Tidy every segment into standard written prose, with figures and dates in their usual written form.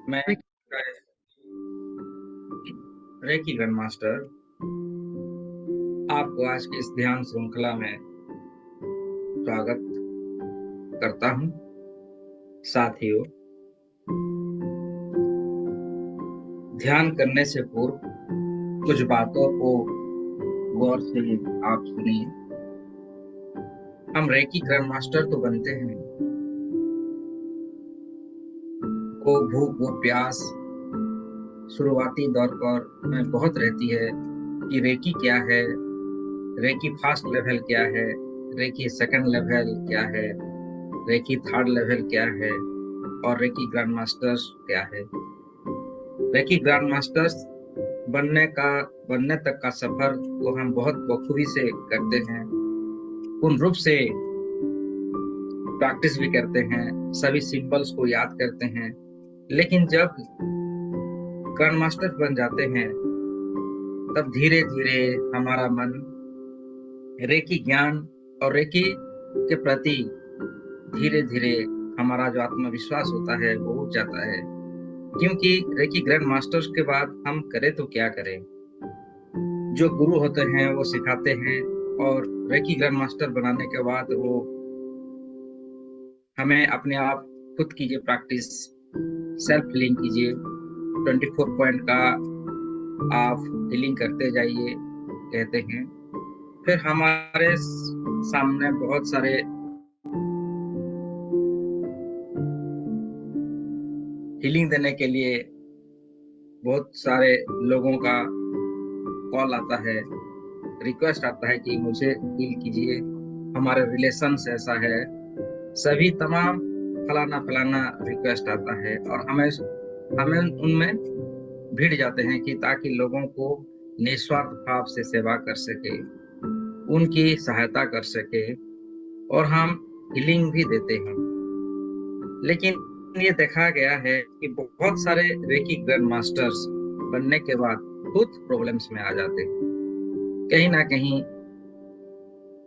मैं reiki grand master आपको आज की इस ध्यान श्रृंखला में स्वागत करता हूं। साथियों, ध्यान करने से पूर्व कुछ बातों को गौर से आप सुनिए। हम रेकी ग्रैंड मास्टर तो बनते हैं, वो भूख वो प्यास शुरुआती दौर पर में बहुत रहती है कि रेकी क्या है, रेकी फर्स्ट लेवल क्या है, रेकी सेकंड लेवल क्या है, रेकी थर्ड लेवल क्या है और रेकी ग्रैंड मास्टर्स क्या है। रेकी ग्रैंड मास्टर्स बनने तक का सफर को हम बहुत बखूबी से करते हैं, पूर्ण रूप से प्रैक्टिस भी करते हैं, सभी सिंबल्स को याद करते हैं। लेकिन जब ग्रैंड मास्टर बन जाते हैं तब धीरे धीरे हमारा मन रेकी ज्ञान और रेकी के प्रति धीरे धीरे हमारा जो आत्मविश्वास होता है वो उठ जाता है। क्योंकि रेकी ग्रैंड मास्टर्स के बाद हम करें तो क्या करें, जो गुरु होते हैं वो सिखाते हैं और रेकी ग्रैंड मास्टर बनाने के बाद वो हमें अपने आप खुद कीजिए प्रैक्टिस, सेल्फ हीलिंग कीजिए, 24 पॉइंट का आप हीलिंग करते जाइए कहते हैं। फिर हमारे सामने बहुत सारे हीलिंग देने के लिए बहुत सारे लोगों का कॉल आता है, रिक्वेस्ट आता है कि मुझे हील कीजिए, हमारे रिलेशंस ऐसा है, सभी तमाम फलाना रिक्वेस्ट आता है और हमें उनमें भिड़ जाते हैं कि ताकि लोगों को निस्वार्थ भाव से सेवा कर सके, उनकी सहायता कर सके और हम हीलिंग भी देते हैं। लेकिन ये देखा गया है कि बहुत सारे रेकी ग्रैंड मास्टर्स बनने के बाद खुद प्रॉब्लम्स में आ जाते हैं, कहीं ना कहीं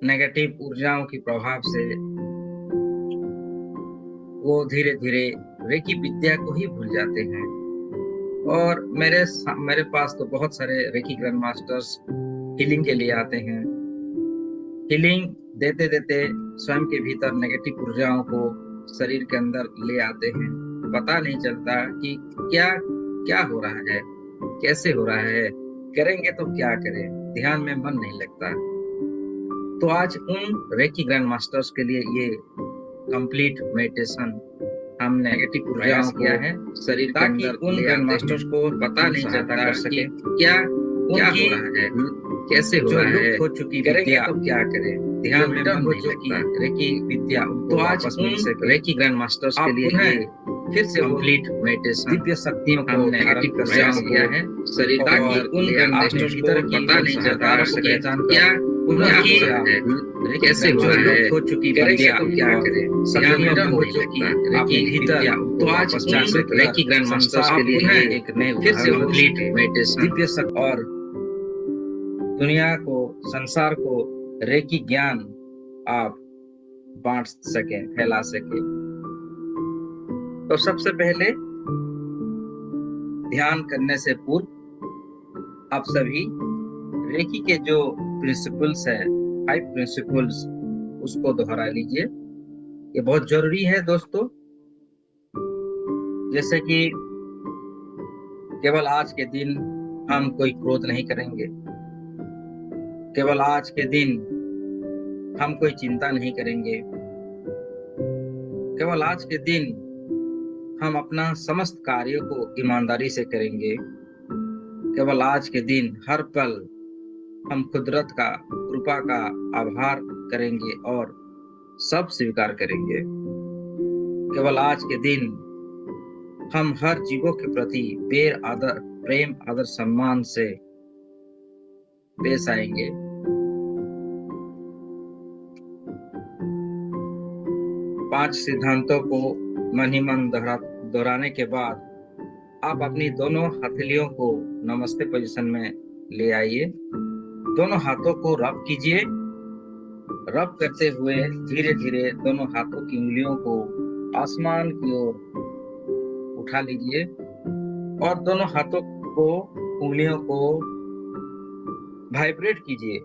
नेगेटिव ऊर्जाओं के प्रभाव से वो धीरे धीरे रेकी विद्या को ही भूल जाते हैं। और मेरे पास तो बहुत सारे रेकी ग्रैंड मास्टर्स हीलिंग के लिए आते हैं। हीलिंग देते देते स्वयं के भीतर नेगेटिव ऊर्जाओं को शरीर के अंदर ले आते हैं, पता नहीं चलता कि क्या क्या हो रहा है, कैसे हो रहा है, करेंगे तो क्या करें, ध्यान में मन नहीं लगता। तो आज उन रेकी ग्रैंड मास्टर्स के लिए ये कंप्लीट मेडिटेशन हम नेगेटिव ऊर्जाओं किया है शरीर के अंदर, उन ग्रैंड मास्टर्स को पता नहीं चलता कर सके क्या क्या हो रहा है, कैसे हो रहा है, हो चुकी करेंगे तो क्या करें, ध्यान में मन हो चुकी रेकी विद्या। तो आज उन रेकी ग्रैंड मास्टर्स के लिए ये फिर से कंप्लीट मेडिटेशन दिव्य शक्तियों को नेगेटिव ऊर्जाओं किया है शरीर, ताकि उन ग्रैंड मास्टर्स को पता नहीं चलता कर सके क्या उनकी कैसे हो रहा है, हो चुकी विद्या तो क्या करें, ध्यान हो चुकी आपके भीतर। तो आज उन रेकी ग्रैंड मास्टर्स के लिए एक नए फिर से कंप्लीट मेडिटेशन दिव्य शक्ति और दुनिया को, संसार को रेकी ज्ञान आप बांट सके, फैला सके। तो सबसे पहले ध्यान करने से पूर्व आप सभी रेकी के जो प्रिंसिपल्स है, 5 प्रिंसिपल्स, उसको दोहरा लीजिए। ये बहुत जरूरी है दोस्तों। जैसे कि केवल आज के दिन हम कोई क्रोध नहीं करेंगे, केवल आज के दिन हम कोई चिंता नहीं करेंगे, केवल आज के दिन हम अपना समस्त कार्यों को ईमानदारी से करेंगे, केवल आज के दिन हर पल हम कुदरत का, कृपा का आभार करेंगे और सब स्वीकार करेंगे। केवल आज के दिन हम हर जीवों के प्रति प्रेम आदर सम्मान से पेश आएंगे। पांच सिद्धांतों को मन ही मन दोहराने के बाद आप अपनी दोनों हथेलियों को नमस्ते पोजीशन में ले आइए। दोनों हाथों को रब कीजिए। रब करते हुए धीरे धीरे दोनों हाथों की उंगलियों को आसमान की ओर उठा लीजिए और दोनों हाथों को, उंगलियों को वाइब्रेट कीजिए,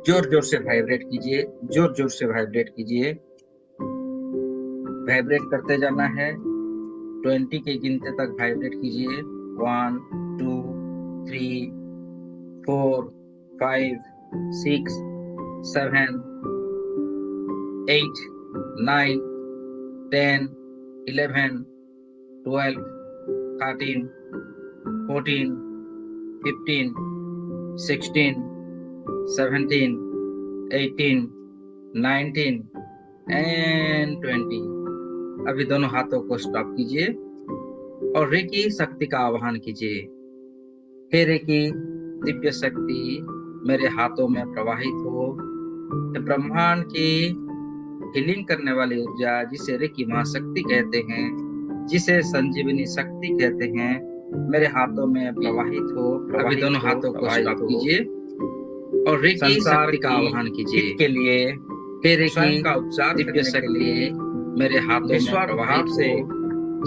जोर जोर से वाइब्रेट कीजिए, जोर जोर से वाइब्रेट कीजिए। वाइब्रेट करते जाना है, 20 के गिनते तक वाइब्रेट कीजिए। 1 2 3 4 5 6 7 8 9 10 11 12 13 14 15 16 17 18 19 एंड 20। अभी दोनों हाथों को स्टॉप कीजिए और रेकी शक्ति का आह्वान कीजिए। हे रेकी दिव्य शक्ति मेरे हाथों में प्रवाहित हो। ब्रह्मांड की हीलिंग करने वाली ऊर्जा, जिसे रेकी महाशक्ति कहते हैं, जिसे संजीवनी शक्ति कहते हैं, मेरे हाथों में प्रवाहित हो। अभी दोनों हाथों को स्टॉप कीजिए और रेकी शक्ति का आह्वान कीजिए के लिए। हे रेकी का उपचार दिव्य शक्ति मेरे हाथों में प्रवाहित से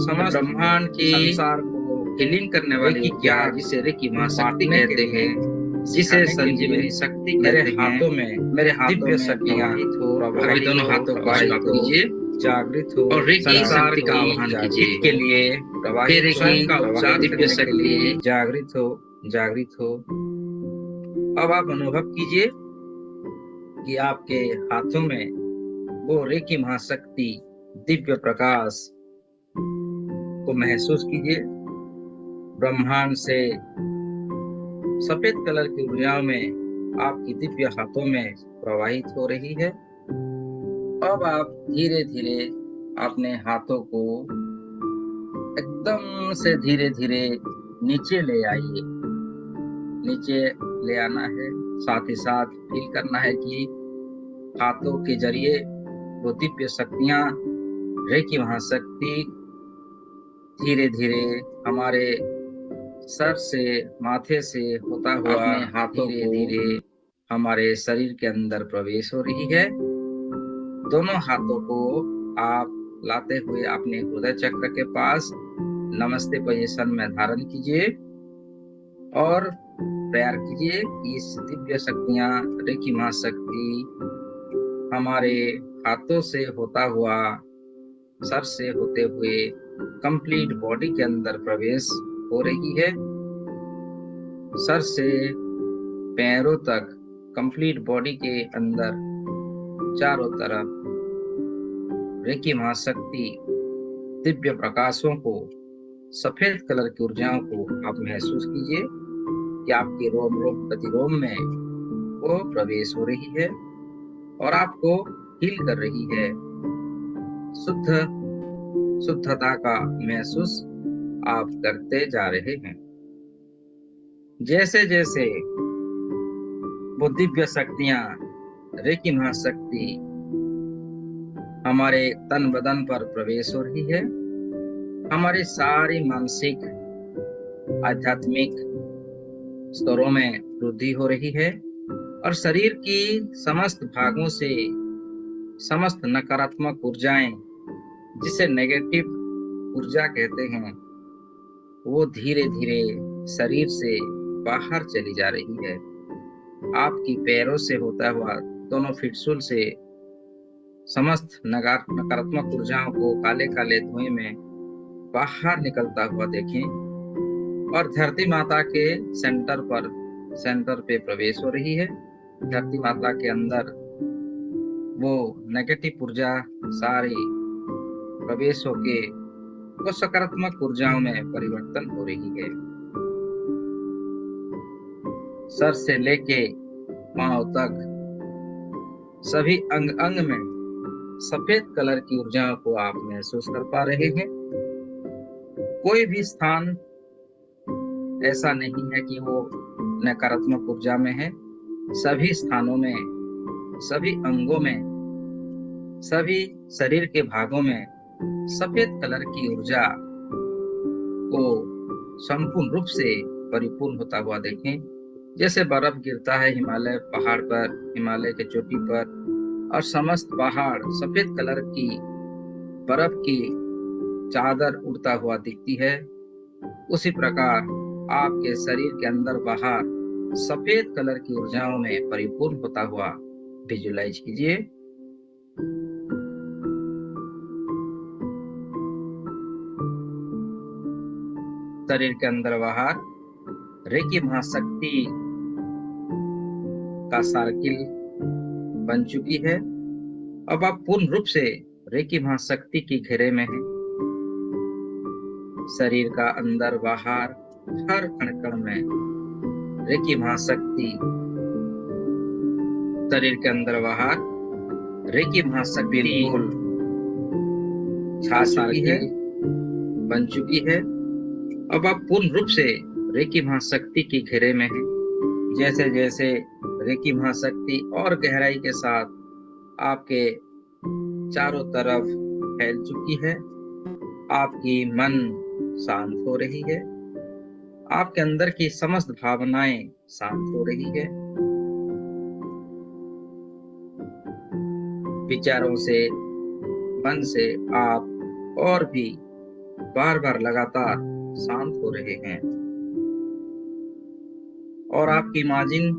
समस्त ब्रह्मांड की संसार को हीलिंग करने वाली ऊर्जा, जिसे रेकी महाशक्ति कहते हैं, जिसे संजीवनी शक्ति मेरे हाथों में, मेरे हाथों में प्रवाहित हो। अभी दोनों हाथों को स्टॉप कीजिए, जागृत हो और रेकी शक्ति का आह्वान कीजिए के लिए। हे रेकी का उपचार दिव्य शक्ति जागृत हो, जागृत हो। अब आप अनुभव कीजिए कि आपके हाथों में वो रेकी महाशक्ति दिव्य प्रकाश को महसूस कीजिए। ब्रह्मांड से सफेद कलर की ऊर्जाओं में आपकी दिव्य हाथों में प्रवाहित हो रही है। अब आप धीरे धीरे अपने हाथों को एकदम से धीरे धीरे नीचे ले आइए। नीचे ले आना है, साथ ही साथ फील करना है कि हाथों के जरिए वो दिव्य शक्तियां, रेकी महाशक्ति धीरे धीरे हमारे सर से, माथे से होता हुआ अपने हाथों धीरे धीरे हमारे शरीर के अंदर प्रवेश हो रही है। दोनों हाथों को आप लाते हुए अपने हृदय चक्र के पास नमस्ते पोजीशन में धारण कीजिए और प्रेयर कीजिए कि इस दिव्य शक्तियां, रेकी महाशक्ति हमारे हाथों से होता हुआ, सर से होते हुए कंप्लीट बॉडी के अंदर प्रवेश हो रही है। सर से पैरों तक कंप्लीट बॉडी के अंदर चारों तरफ रेकी महाशक्ति दिव्य प्रकाशों को, सफेद कलर की ऊर्जाओं को आप महसूस कीजिए कि आपके रोम रोम प्रतिरोम में वो प्रवेश हो रही है और आपको हील कर रही है। शुद्धता का महसूस आप करते जा रहे हैं। जैसे जैसे वो दिव्य शक्तियां, रेकी महाशक्ति हमारे तन बदन पर प्रवेश हो रही है, हमारे सारी मानसिक, आध्यात्मिक स्तरों में वृद्धि हो रही है और शरीर की समस्त भागों से समस्त नकारात्मक ऊर्जाएं, जिसे नेगेटिव ऊर्जा कहते हैं, वो धीरे धीरे शरीर से बाहर चली जा रही है। आपकी पैरों से होता हुआ, दोनों फिटसूल से समस्त नकारात्मक ऊर्जाओं को काले काले धुएं में बाहर निकलता हुआ देखें और धरती माता के सेंटर पे प्रवेश हो रही है। धरती माता के अंदर वो नेगेटिव ऊर्जा सारी प्रवेश होके वो सकारात्मक ऊर्जाओं में परिवर्तन हो रही है। सर से लेके पांव तक सभी अंग अंग में सफेद कलर की ऊर्जाओं को आप महसूस कर पा रहे हैं। कोई भी स्थान ऐसा नहीं है कि वो नकारात्मक ऊर्जा में है। सभी स्थानों में, सभी अंगों में, सभी शरीर के भागों में सफेद कलर की ऊर्जा को संपूर्ण रूप से परिपूर्ण होता हुआ देखें। जैसे बर्फ गिरता है हिमालय पहाड़ पर, हिमालय के चोटी पर, और समस्त पहाड़ सफेद कलर की बर्फ की चादर उड़ता हुआ दिखती है। उसी प्रकार आपके शरीर के अंदर बाहर सफेद कलर की ऊर्जाओं में परिपूर्ण होता हुआ विजुलाइज कीजिए। शरीर के अंदर बाहर रेकी महाशक्ति का सर्किल बन चुकी है। अब आप पूर्ण रूप से रेकी महाशक्ति की घेरे में हैं। शरीर का अंदर बाहर हर कण कण में रेकी महाशक्ति, शरीर के अंदर बाहर रेकी महाशक्ति बिल्कुल छा चुकी है, बन चुकी है। अब आप पूर्ण रूप से रेकी महाशक्ति की घेरे में हैं। जैसे जैसे रेकी महाशक्ति और गहराई के साथ आपके चारों तरफ फैल चुकी है, आपकी मन शांत हो रही है, आपके अंदर की समस्त भावनाएं शांत हो रही है। विचारों से, मन से आप और भी बार बार लगातार शांत हो रहे हैं और आपकी इमेजिन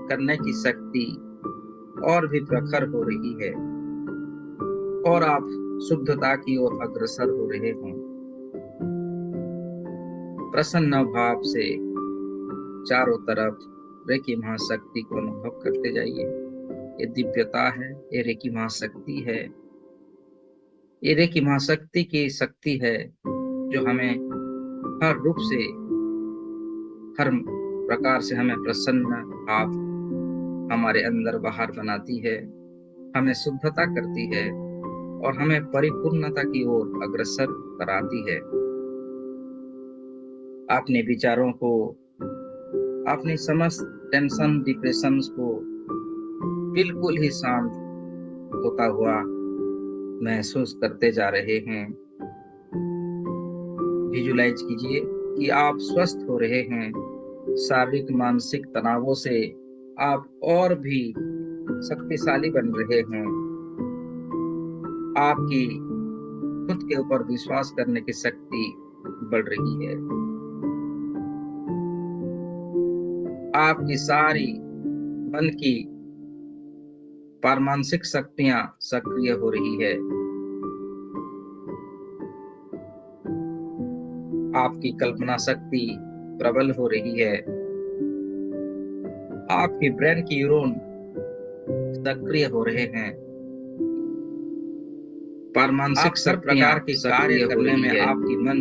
करने की शक्ति और भी प्रखर हो रही है और आप शुद्धता की ओर अग्रसर हो रहे हैं। प्रसन्न भाव से चारों तरफ रेकी महाशक्ति को अनुभव करते जाइए। ये दिव्यता है, ये रेकी महाशक्ति है, ये रेकी महाशक्ति की शक्ति है जो हमें हर रूप से, हर प्रकार से हमें प्रसन्न भाव हमारे अंदर बाहर बनाती है, हमें शुद्धता करती है और हमें परिपूर्णता की ओर अग्रसर कराती है। अपने विचारों को, अपनी समस्त टेंशन, डिप्रेशन को बिल्कुल ही शांत होता हुआ महसूस करते जा रहे हैं। विजुलाइज कीजिए कि आप स्वस्थ हो रहे हैं। शारीरिक मानसिक तनावों से आप और भी शक्तिशाली बन रहे हैं। आपकी खुद के ऊपर विश्वास करने की शक्ति बढ़ रही है। आपकी सारी मन की पारमानसिक शक्तियां सक्रिय हो रही है। आपकी कल्पना शक्ति प्रबल हो रही है। आपकी ब्रेन की न्यूरॉन सक्रिय हो रहे हैं। पारमानसिक प्रकार के कार्य करने में आपकी मन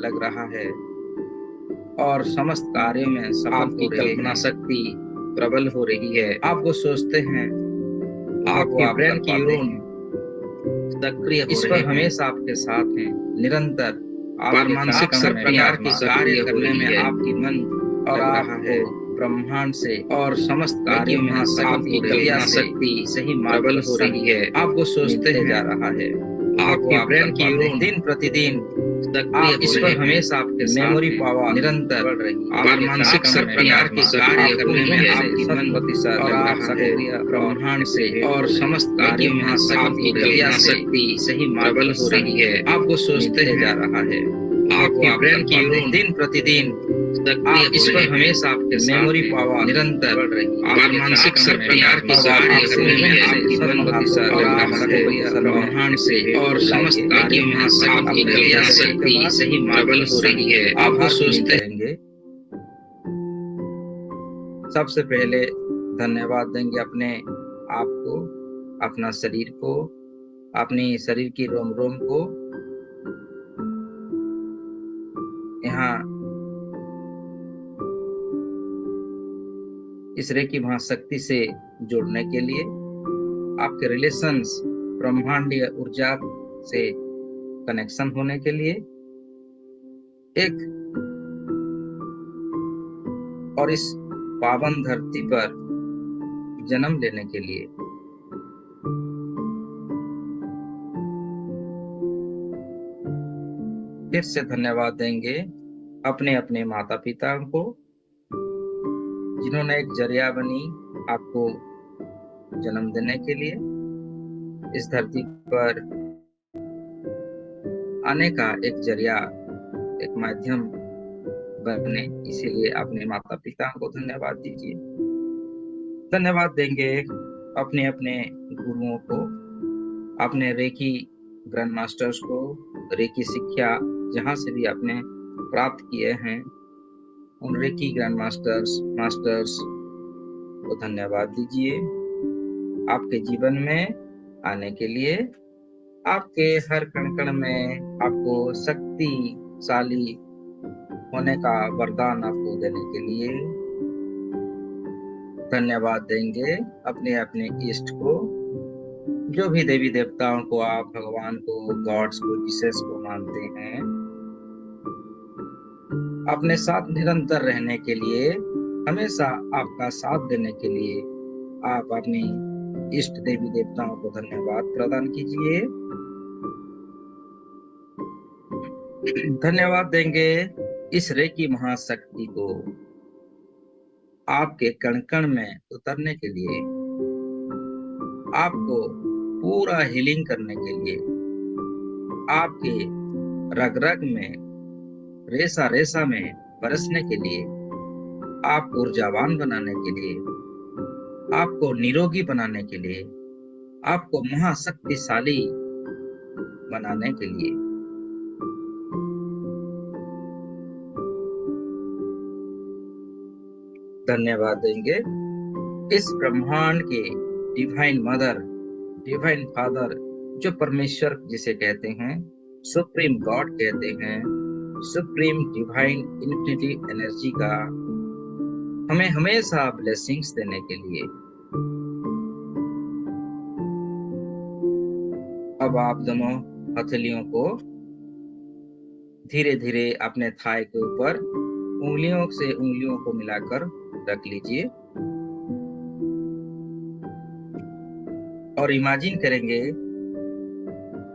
लग रहा है और समस्त कार्यों में आपकी कल्पना शक्ति प्रबल हो रही है। आप वो सोचते हैं, आपके ब्रेन की न्यूरॉन सक्रिय हो रहे हैं। ईश्वर हमेशा आपके साथ हैं, निरंतर पारमानसिक प्रकार के कार्य करने में आपकी मन और रहा है। ब्रह्मांड से और समस्त कार्यों में आपकी कल्पना शक्ति सही प्रबल हो रही है। आप वो सोचते हैं जा रहा है। आपके ब्रेन की न्यूरॉन दिन प्रतिदिन ईश्वर हमेशा आपके मेमोरी पावर निरंतर बढ़ रही है। पारमानसिक प्रकार के कार्य करने में आपकी मन प्रतिशत और आप सक्रिय ब्रह्मांड से और समस्त कार्यों में आपकी कल्पना शक्ति सही प्रबल हो रही है। आप वो सोचते हैं जा रहा है। आपके ब्रेन की न्यूरॉन दिन प्रतिदिन ईश्वर हमेशा आपके मेमोरी पावर निरंतर बढ़ रही है। मानसिक प्रकार के कार्य करने में आपकी मन प्रतिशत और आप सक्रिय ब्रह्मांड से और समस्त कार्यों में आपकी कल्पना शक्ति सही प्रबल हो रही है। आप वो सोचते हैं। सबसे पहले धन्यवाद देंगे अपने आप को, अपना शरीर को, अपनी शरीर की रोम रोम को यहाँ इस रेकी महाशक्ति से जोड़ने के लिए, आपके रिलेशंस ब्रह्मांडीय ऊर्जा से कनेक्शन होने के लिए, एक और इस पावन धरती पर जन्म लेने के लिए। फिर से धन्यवाद देंगे अपने अपने माता पिता को, जिन्होंने एक जरिया बनी आपको जन्म देने के लिए, इस धरती पर आने का एक जरिया एक माध्यम बने, इसीलिए अपने माता पिता को धन्यवाद दीजिए। धन्यवाद देंगे अपने अपने गुरुओं को, अपने रेकी ग्रैंड मास्टर्स को, रेकी शिक्षा जहाँ से भी आपने प्राप्त किए हैं उन रेकी ग्रैंड मास्टर्स को धन्यवाद दीजिए आपके जीवन में आने के लिए, आपके हर कण कण में आपको शक्तिशाली होने का वरदान आपको देने के लिए। धन्यवाद देंगे अपने अपने इष्ट को, जो भी देवी देवताओं को आप भगवान को, गॉड्स को, जीसस को मानते हैं, अपने साथ निरंतर रहने के लिए, हमेशा आपका साथ देने के लिए आप अपनी इष्ट देवी देवताओं को धन्यवाद प्रदान कीजिए। धन्यवाद देंगे इस रेकी महाशक्ति को आपके कण कण में उतरने के लिए, आपको पूरा हीलिंग करने के लिए, आपके रग रग में, रेसा रेसा में बरसने के लिए, आपको ऊर्जावान बनाने के लिए, आपको निरोगी बनाने के लिए, आपको महाशक्तिशाली बनाने के लिए। धन्यवाद देंगे इस ब्रह्मांड के डिवाइन मदर, डिवाइन फादर, जो परमेश्वर जिसे कहते हैं, सुप्रीम गॉड कहते हैं, सुप्रीम डिवाइन इन्फिनिटी एनर्जी का हमें हमेशा ब्लेसिंग्स देने के लिए। अब आप दोनों हथेलियों को धीरे धीरे अपने थाई के ऊपर उंगलियों से उंगलियों को मिलाकर रख लीजिए और इमेजिन करेंगे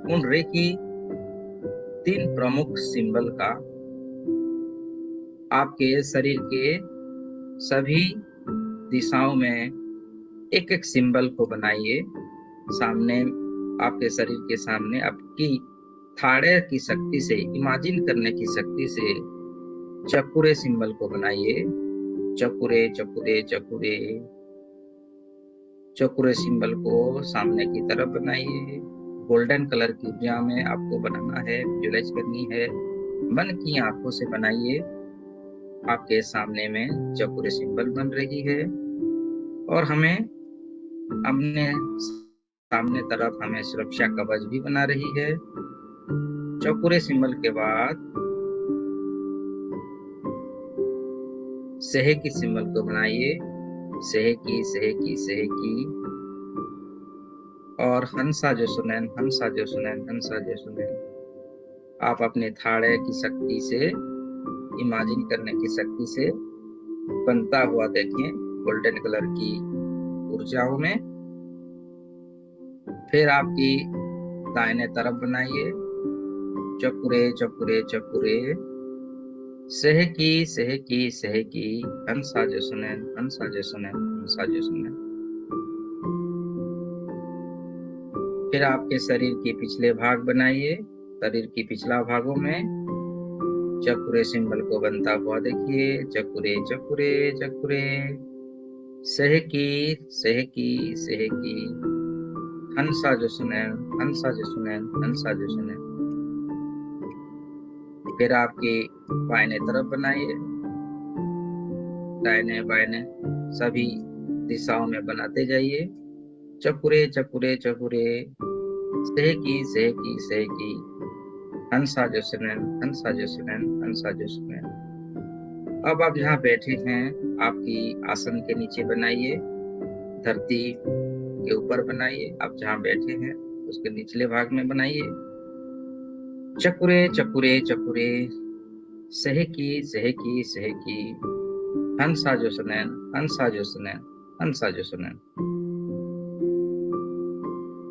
उन रेकी 3 प्रमुख सिंबल का आपके शरीर के सभी दिशाओं में एक एक सिंबल को बनाइए। सामने आपके शरीर के सामने आपकी थाड़े की शक्ति से, इमेजिन करने की शक्ति से चकुरे सिंबल को बनाइए। चकुरे चकुरे चकुरे चकुरे सिंबल को सामने की तरफ बनाइए। गोल्डन कलर की ऊर्जा में आपको बनाना है, विजुअलाइज करनी है। मन की आंखों से बनाइए। आपके सामने में चकुरे सिंबल बन रही है और हमें अपने सामने तरफ हमें सुरक्षा कवच भी बना रही है। चकुरे सिंबल के बाद सेहे की सिंबल को बनाइए। सेहे की, सेहे की, सेहे की, और हंसा जो सुनैन, हंसा जो सुनैन, हंसा जो सुनैन। आप अपने थाड़े की शक्ति से, इमेजिन करने की शक्ति से बनता हुआ देखें गोल्डन कलर की ऊर्जाओं में। फिर आपकी दाहिने तरफ बनाइए चकुरे चकुरे चकुरे, सेहे की, सेहे की, सेहे की, हंसा जो सुनैन, हंसा जो सुनैन, हंसा जो सुनैन। फिर आपके शरीर के पिछले भाग बनाइए। शरीर की पिछला भागों में चकुरे सिंबल को बनता हुआ देखिए। चकुरे चकुरे चकुरे, सेहे की, सेहे की, सेहे की, हंसा जो सुनैन, हंसा जो सुनैन, हंसा जो सुनैन। फिर आपकी बाएं तरफ बनाइए। दाहिने बाएं सभी दिशाओं में बनाते जाइए। चकुरे चकुरे चकुरे, सेहे की, सेहे की, सेहे की, हंसा जो सुनैन, हंसा जो सुनैन, हंसा जो सुनैन। अब आप जहाँ बैठे हैं आपकी आसन के नीचे बनाइए, धरती के ऊपर बनाइए। आप जहाँ बैठे हैं उसके निचले भाग में बनाइए। चकुरे चकुरे चकुरे, सेहे की, सेहे की, सेहे की, हंसा जो सुनैन, हंसा जो सुनैन, हंसा जो सुनैन।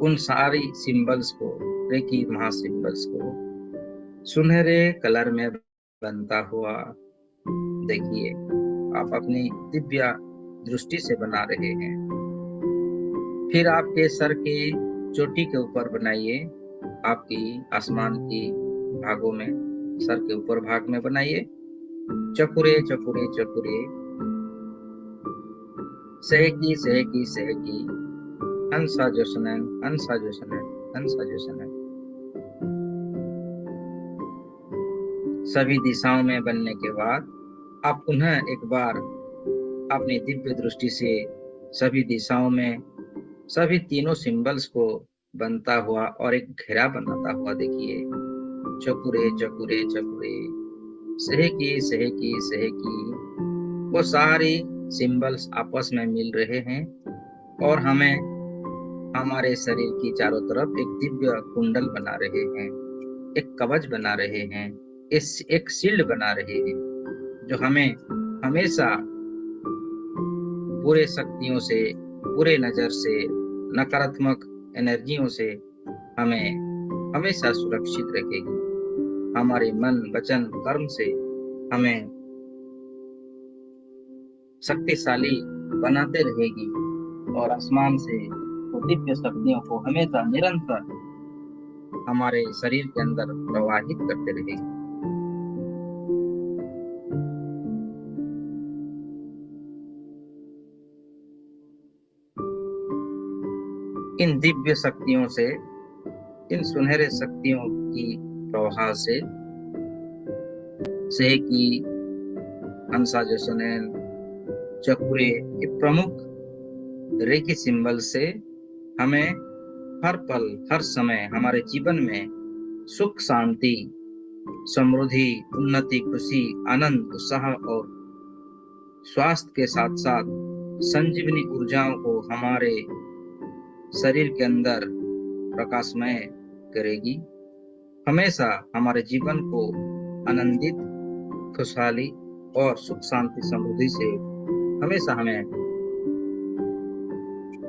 उन सारी सिंबल्स को, रेकी महासिंबल्स को सुनहरे कलर में बनता हुआ देखिए। आप अपनी दिव्य दृष्टि से बना रहे हैं। फिर आपके सर के चोटी के ऊपर बनाइए, आपकी आसमान की भागों में सर के ऊपर भाग में बनाइए। चकुरे चकुरे चकुरे, सहकी सहकी सहकी, हंसा जो सुनैन, हंसा जो सुनैन, हंसा जो सुनैन। सभी दिशाओं में बनने के बाद आप पुनः एक बार अपनी दिव्य दृष्टि से सभी दिशाओं में सभी तीनों सिंबल्स को बनता हुआ और एक घेरा बनाता हुआ देखिए। चकुरे चकुरे चकुरे, सहकी सहकी सहकी। वो सारी सिंबल्स आपस में मिल रहे हैं और हमें हमारे शरीर की चारों तरफ एक दिव्य कुंडल बना रहे हैं, एक कवच बना रहे हैं, एक शील्ड बना रहे हैं, जो हमें हमेशा बुरे शक्तियों से, बुरे नजर से, नकारात्मक एनर्जियों से हमें हमेशा सुरक्षित रखेगी। हमारे मन वचन कर्म से हमें शक्तिशाली बनाते रहेगी और आसमान से वो दिव्य शक्तियों को हमेशा निरंतर हमारे शरीर के अंदर प्रवाहित करते रहेगी। इन दिव्य शक्तियों से, इन सुनहरे शक्तियों की प्रवाह से की हंसा जो सुनैन, चकुरे, ये प्रमुख रेकी सिंबल से हमें हर पल हर समय हमारे जीवन में सुख शांति समृद्धि उन्नति खुशी आनंद उत्साह और स्वास्थ्य के साथ साथ संजीवनी ऊर्जाओं को हमारे शरीर के अंदर प्रकाशमय करेगी। हमेशा हमारे जीवन को आनंदित खुशहाली और सुख शांति समृद्धि से हमेशा हमें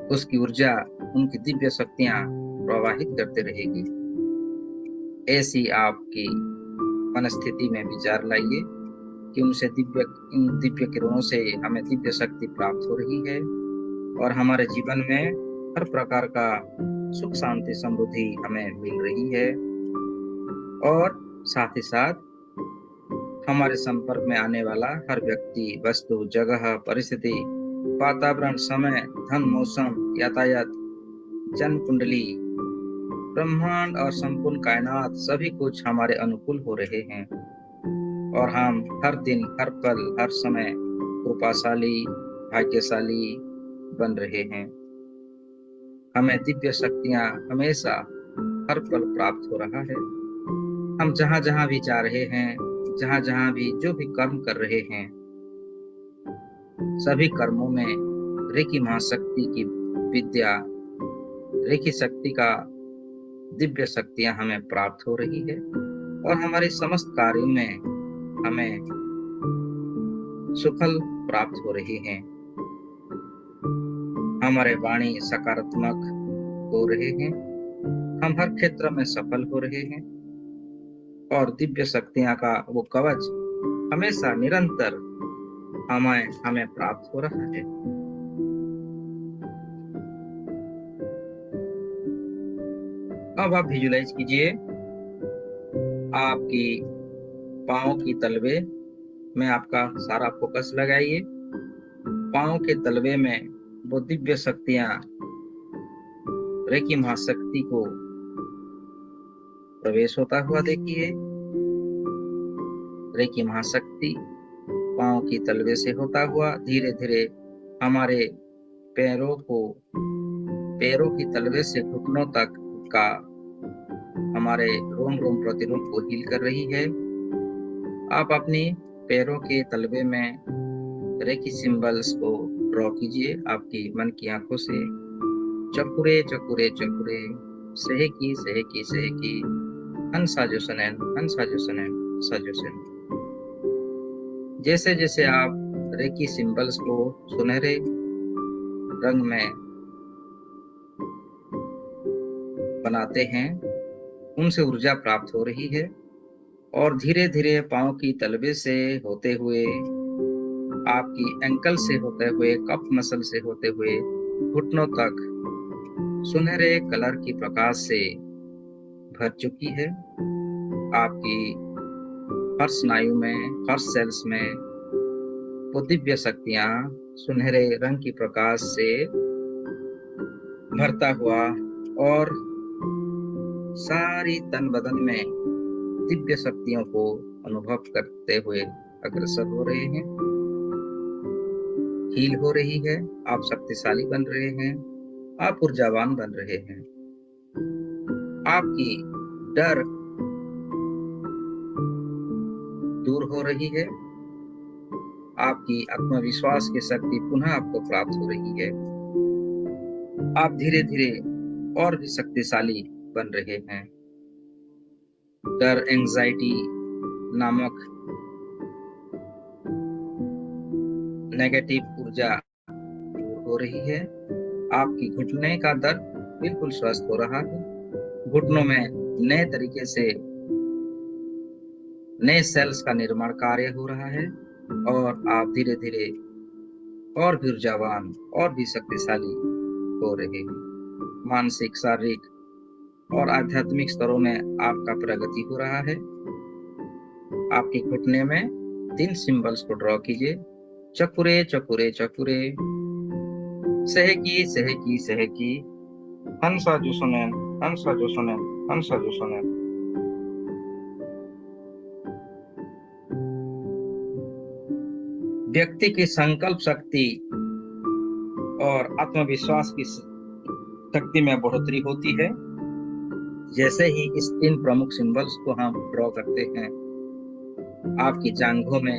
उसकी ऊर्जा उनकी दिव्य शक्तियां प्रवाहित करते रहेगी। ऐसी आपकी मनस्थिति में विचार लाइए कि इन दिव्य किरणों से हमें दिव्य शक्ति प्राप्त हो रही है और हमारे जीवन में हर प्रकार का सुख शांति समृद्धि हमें मिल रही है और साथ ही साथ हमारे संपर्क में आने वाला हर व्यक्ति वस्तु जगह परिस्थिति वातावरण समय धन मौसम यातायात जन्म कुंडली ब्रह्मांड और संपूर्ण कायनात सभी कुछ हमारे अनुकूल हो रहे हैं और हम हर दिन हर पल हर समय कृपाशाली भाग्यशाली बन रहे हैं। हमें दिव्य शक्तियां हमेशा हर पल प्राप्त हो रहा है। हम जहां जहां भी जा रहे हैं, जहां जहां भी जो भी कर्म कर रहे हैं, सभी कर्मों में रेकी महाशक्ति की विद्या, रेकी शक्ति का दिव्य शक्तियां हमें प्राप्त हो रही है और हमारे समस्त कार्यों में हमें सुफल प्राप्त हो रही हैं। हमारे वाणी सकारात्मक हो रहे हैं, हम हर क्षेत्र में सफल हो रहे हैं और दिव्य शक्तियां का वो कवच हमेशा निरंतर हमें प्राप्त हो रहा है। अब आप विजुलाइज कीजिए आपकी पांव की तलवे में आपका सारा फोकस लगाइए। पांव के तलवे में वो दिव्य शक्तियां रेकी महाशक्ति को प्रवेश होता हुआ देखिए। रेकी महाशक्ति पांव की तलवे से होता हुआ धीरे धीरे हमारे पैरों की तलवे से घुटनों तक का हमारे रोम रोम प्रतिरोम को हील कर रही है। आप अपनी पैरों के तलवे में रेकी सिंबल्स को ड्रॉ कीजिए आपकी मन की आंखों से। चकुरे चकुरे चकुरे, सहकी सहकी सहकी, हंसा जो सुनैन, हंसा जो सुनैन, हंसा जो सुनैन। जैसे जैसे आप रेकी सिंबल्स को सुनहरे रंग में बनाते हैं, उनसे ऊर्जा प्राप्त हो रही है और धीरे धीरे पांव की तलवे से होते हुए आपकी एंकल से होते हुए कफ मसल से होते हुए घुटनों तक सुनहरे कलर की प्रकाश से भर चुकी है। आपकी हर स्नायु में, हर सेल्स में वो दिव्य शक्तियां सुनहरे रंग की प्रकाश से भरता हुआ और सारी तन बदन में दिव्य शक्तियों को अनुभव करते हुए अग्रसर हो रहे हैं, हील हो रही है। आप शक्तिशाली बन रहे हैं, आप ऊर्जावान बन रहे हैं। आपकी डर दूर हो रही है, आपकी आत्मविश्वास की शक्ति पुनः आपको प्राप्त हो रही है। आप धीरे धीरे और भी शक्तिशाली बन रहे हैं। डर, एंजाइटी नामक नेगेटिव ऊर्जा दूर हो रही है। आपकी घुटने का दर्द बिल्कुल स्वस्थ हो रहा है। घुटनों में नए तरीके से नए सेल्स का निर्माण कार्य हो रहा है और आप धीरे धीरे और भी ऊर्जावान और भी शक्तिशाली हो रहे हैं। मानसिक, शारीरिक और आध्यात्मिक स्तरों में आपका प्रगति हो रहा है। आपके घुटने में 3 सिंबल्स को ड्रॉ कीजिए। चकुरे चकुरे चकुरे, सहकी सहकी सहकी, हंसा जो सुने, हंसा जो सुने, हंसा जो सुने। व्यक्ति की संकल्प शक्ति और आत्मविश्वास की शक्ति में बढ़ोतरी होती है जैसे ही इस 3 प्रमुख सिंबल्स को हम ड्रॉ करते हैं। आपकी जांघों में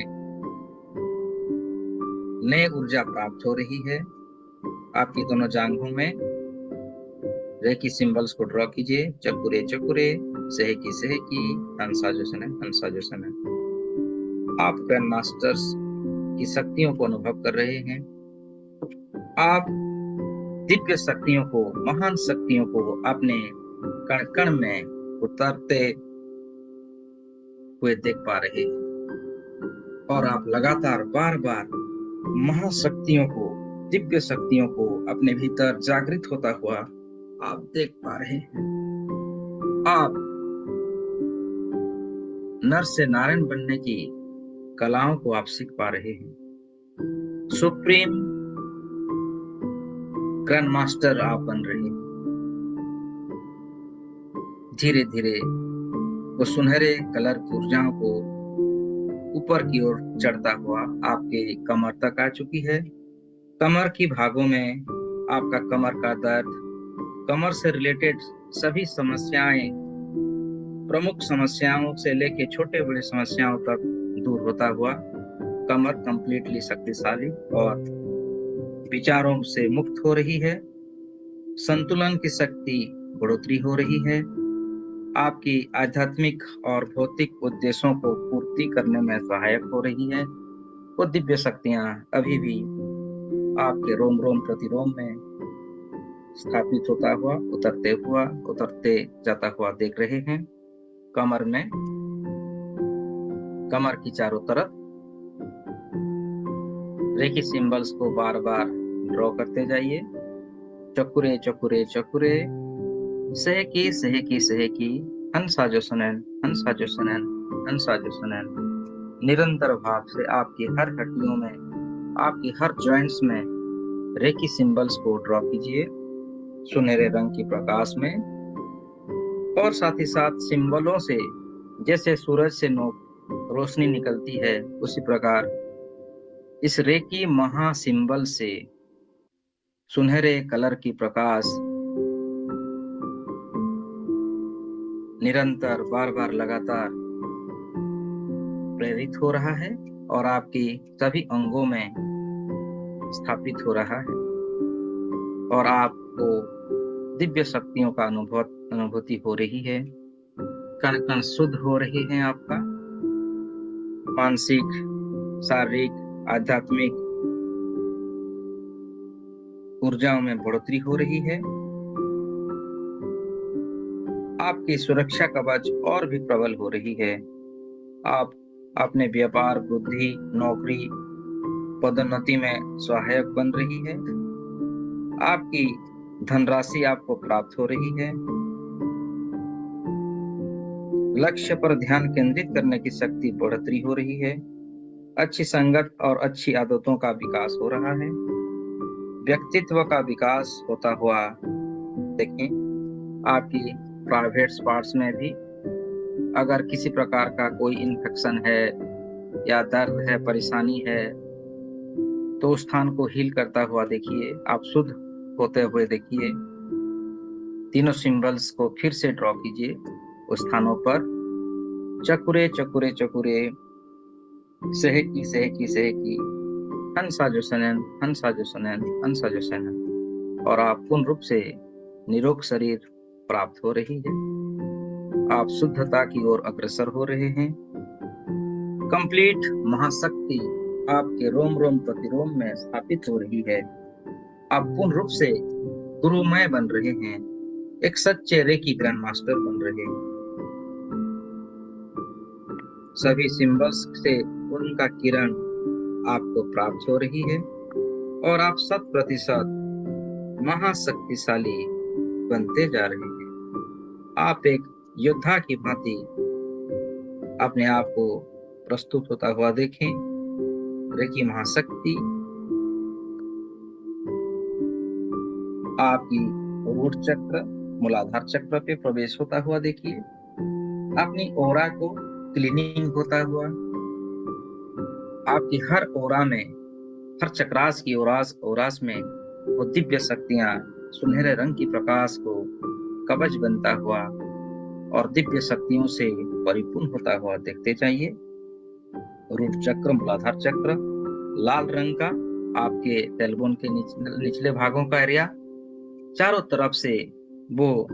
नई ऊर्जा प्राप्त हो रही है। आपकी दोनों जांघों में रेकी सिंबल्स को ड्रॉ कीजिए। चकुरे चकुरे, सहकी सहकी, हंसा जो सुने, हंसा जो सुने। आप ग्रैंड मास्टर्स की शक्तियों को अनुभव कर रहे हैं। आप दिव्य शक्तियों को, महान शक्तियों को अपने कण कण में उतरते हुए देख पा रहे हैं और आप लगातार बार बार महाशक्तियों को, दिव्य शक्तियों को अपने भीतर जागृत होता हुआ आप देख पा रहे हैं। आप नर से नारायण बनने की कलाओं को आप सीख पा रहे हैं। सुप्रीम ग्रैंड मास्टर आप बन रहे हैं। धीरे धीरे वो सुनहरे कलर की ऊर्जाओं को ऊपर की ओर चढ़ता हुआ आपके कमर तक आ चुकी है। कमर की भागों में आपका कमर का दर्द, कमर से रिलेटेड सभी समस्याएं, प्रमुख समस्याओं से लेके छोटे बड़े समस्याओं तक दूर होता हुआ कमर कंप्लीटली शक्तिशाली और विचारों से मुक्त हो रही है। संतुलन की शक्ति बढ़ोतरी हो रही है। आपकी आध्यात्मिक और भौतिक उद्देश्यों को पूर्ति करने में सहायक हो रही है। वो दिव्य शक्तियां अभी भी आपके रोम रोम प्रतिरोम में स्थापित होता हुआ, उतरते जाता हुआ देख रहे हैं। कमर में, कमर की चारों तरफ रेकी सिंबल्स को बार बार ड्रॉ करते जाइए। चकुरे चकुरे चकुरे, सहकी सहकी सहकी, हंसा जो सुनैन, हंसा जो सुनैन, हंसा जो सुनैन। निरंतर भाव से आपकी हर हड्डियों में, आपकी हर जॉइंट्स में रेकी सिंबल्स को ड्रॉ कीजिए सुनहरे रंग की प्रकाश में। और साथ ही साथ सिंबलों से जैसे सूरज से रोशनी निकलती है, उसी प्रकार इस रेकी महा सिंबल से सुनहरे कलर की प्रकाश निरंतर बार बार लगातार प्रेरित हो रहा है और आपकी सभी अंगों में स्थापित हो रहा है और आपको दिव्य शक्तियों का अनुभूति हो रही है। कण कण शुद्ध हो रहे हैं। आपका मानसिक, शारीरिक, आध्यात्मिक ऊर्जाओं में बढ़ोतरी हो रही है। आपकी सुरक्षा कवच और भी प्रबल हो रही है। आप अपने व्यापार, बुद्धि, नौकरी, पदोन्नति में सहायक बन रही है। आपकी धनराशि आपको प्राप्त हो रही है। लक्ष्य पर ध्यान केंद्रित करने की शक्ति बढ़ोतरी हो रही है। अच्छी संगत और अच्छी आदतों का विकास हो रहा है। व्यक्तित्व का विकास होता हुआ देखें। आपकी प्राइवेट पार्ट्स में भी अगर किसी प्रकार का कोई इन्फेक्शन है या दर्द है, परेशानी है, तो उस स्थान को हील करता हुआ देखिए, आप शुद्ध होते हुए देखिए। तीनों सिंबल्स को फिर से ड्रॉ कीजिए उस स्थानों पर। चकुरे चकुरे चकुरे, सेहकी सेहकी सेहकी, हंसा जो सनन, हंसा जो सनन, हंसा जो सनन। और आप पूर्ण रूप से निरोग शरीर प्राप्त हो रही है। आप शुद्धता की ओर अग्रसर हो रहे हैं। कंप्लीट महाशक्ति आपके रोम रोम प्रतिरोम में स्थापित हो रही है। आप पूर्ण रूप से गुरुमय बन रहे हैं। एक सच्चे रेकी ग्रैंड मास्टर बन रहे हैं। सभी सिंबल्स से उनका किरण आपको प्राप्त हो रही है और आप 100% महाशक्तिशाली बनते जा रहे हैं। आप एक योद्धा की भांति अपने आप को प्रस्तुत होता हुआ देखें। रेकी महाशक्ति आपकी रूट चक्र, मूलाधार चक्र पे प्रवेश होता हुआ देखिए। अपनी ओरा को क्लीनिंग होता हुआ, आपकी हर ओरा में, हर चक्रास की ओरास में वो दिव्य शक्तियां सुनहरे रंग की प्रकाश को कवच बनता हुआ और दिव्य शक्तियों से परिपूर्ण होता हुआ देखते जाइए। रूट चक्र, मूलाधार चक्र, लाल रंग का आपके टेलबोन के निचले भागों का एरिया, चारों तरफ से वो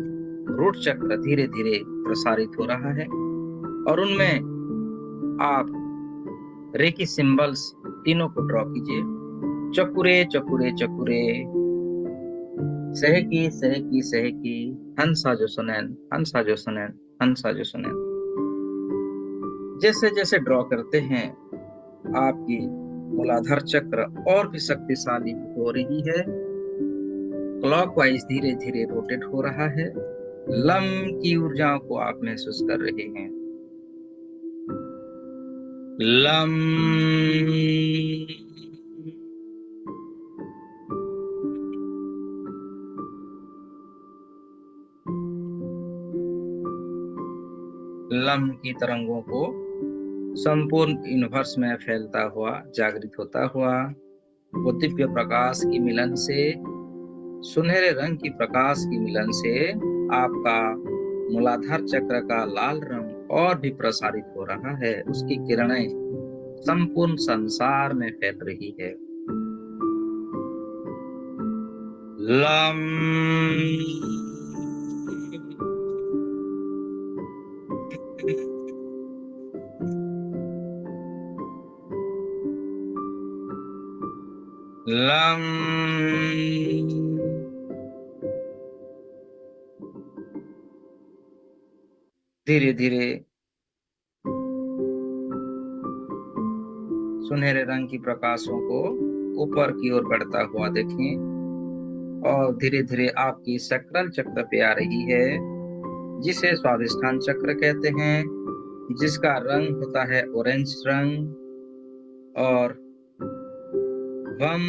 रूट चक्र धीरे धीरे प्रसारित हो रहा है और उनमें आप रेकी सिंबल्स तीनों को ड्रॉ कीजिए। चकुरे चकुरे चकुरे, सहकी सहकी सहकी, हंसा जो सुनैन, हंसा जो सुनैन, हंसा जो सुनैन। जैसे जैसे ड्रॉ करते हैं आपकी मूलाधार चक्र और भी शक्तिशाली हो रही है। क्लॉकवाइज धीरे धीरे रोटेट हो रहा है। लम की ऊर्जाओं को आप महसूस कर रहे हैं। लम लम की तरंगों को संपूर्ण यूनिवर्स में फैलता हुआ, जागृत होता हुआ, वो दिव्य प्रकाश की मिलन से, सुनहरे रंग की प्रकाश की मिलन से आपका मूलाधार चक्र का लाल रंग और भी प्रसारित हो रहा है। उसकी किरणें संपूर्ण संसार में फैल रही है। लम लम धीरे धीरे सुनहरे रंग की प्रकाशों को ऊपर की ओर बढ़ता हुआ देखें और धीरे धीरे आपकी सक्राल चक्र पे आ रही है, जिसे स्वादिष्ठान चक्र कहते हैं, जिसका रंग होता है ऑरेंज रंग। और वम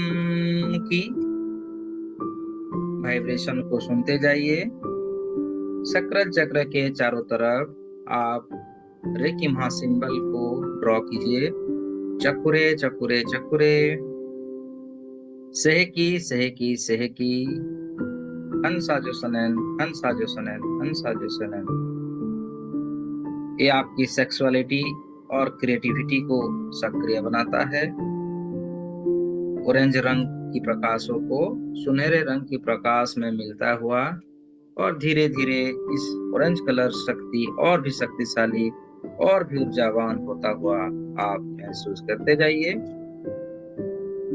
की वाइब्रेशन को सुनते जाइए। सक्राल चक्र के चारों तरफ आप रेकी महासिंबल को ड्रॉ कीजिए। चकुरे चकुरे चकुरे, सहकी सहकी सहकी, हंसा जो सनन, हंसा जो सनन, हंसा जो सनन। ये आपकी सेक्सुअलिटी और क्रिएटिविटी को सक्रिय बनाता है। ऑरेंज रंग की प्रकाशों को सुनहरे रंग की प्रकाश में मिलता हुआ और धीरे धीरे इस ऑरेंज कलर शक्ति और भी शक्तिशाली और भी ऊर्जावान होता हुआ आप महसूस करते जाइए।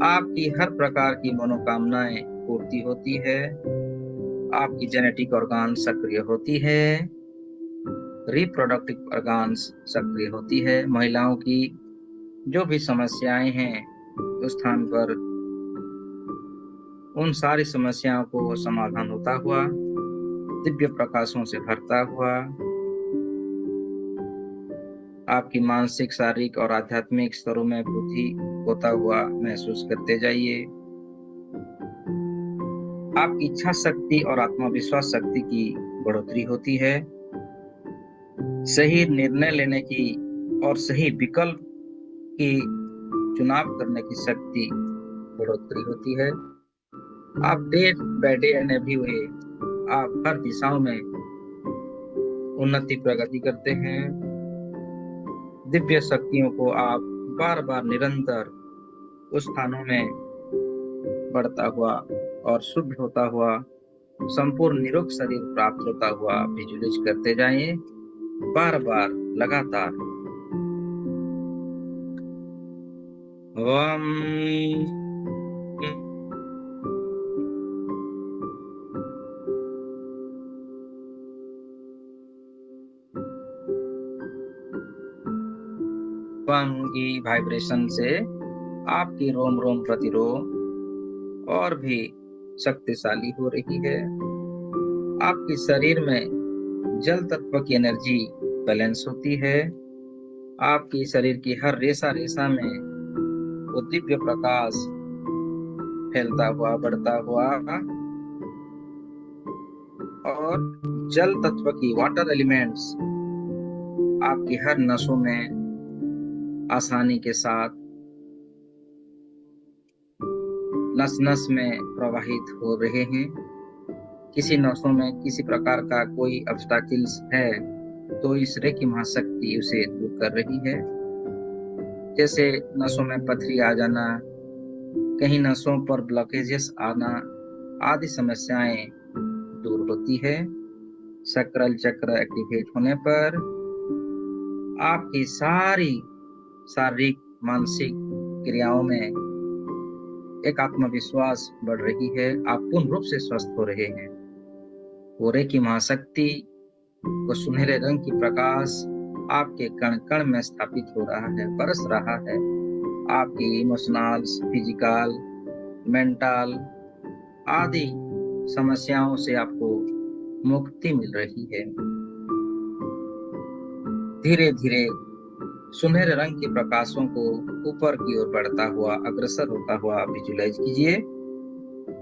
आपकी हर प्रकार की मनोकामनाएं पूर्ति होती है। आपकी जेनेटिक ऑर्गान सक्रिय होती है। रिप्रोडक्टिव ऑर्गान्स सक्रिय होती है। महिलाओं की जो भी समस्याएं हैं उस स्थान पर, उन सारी समस्याओं को समाधान होता हुआ, दिव्य प्रकाशों से भरता हुआ, आपकी मानसिक, शारीरिक और आध्यात्मिक स्तरों में वृद्धि होता हुआ महसूस करते जाइए। आपकी इच्छा शक्ति और आत्मविश्वास शक्ति की बढ़ोतरी होती है। सही निर्णय लेने की और सही विकल्प की चुनाव करने की शक्ति बढ़ोतरी होती है। आप day by day and every way, आप हर दिशाओं में उन्नति प्रगति करते हैं। दिव्य शक्तियों को आप बार बार निरंतर उस स्थानों में बढ़ता हुआ और शुद्ध होता हुआ संपूर्ण निरोग शरीर प्राप्त होता हुआ विजुअलाइज करते जाएं, बार बार लगातार। ओम ओम की वाइब्रेशन से आपकी रोम रोम प्रतिरोम और भी शक्तिशाली हो रही है। आपके शरीर में जल तत्व की एनर्जी बैलेंस होती है। आपकी शरीर की हर रेशा रेशा में वो दिव्य प्रकाश फैलता हुआ, बढ़ता हुआ, और जल तत्व की वाटर एलिमेंट्स आपकी हर नसों में आसानी के साथ नस नस में प्रवाहित हो रहे हैं। किसी नसों में किसी प्रकार का कोई ऑब्स्टैकल्स है तो इस रेकी महाशक्ति उसे दूर कर रही है। जैसे नसों में पथरी आ जाना, कहीं नसों पर ब्लॉकेजेस आना आदि समस्याएं दूर होती है। सक्राल चक्र एक्टिवेट होने पर आपकी सारी शारीरिक मानसिक क्रियाओं में एक आत्मविश्वास बढ़ रही है। आप पूर्ण रूप से स्वस्थ हो रहे हैं। वो रेकी महाशक्ति, वो सुनहरे रंग की प्रकाश आपके कण कण में स्थापित हो रहा है, बरस रहा है। आपकी इमोशनल, फिजिकल, मेंटल आदि समस्याओं से आपको मुक्ति मिल रही है। धीरे धीरे सुनहरे रंग के प्रकाशों को ऊपर की ओर बढ़ता हुआ, अग्रसर होता हुआ विजुअलाइज कीजिए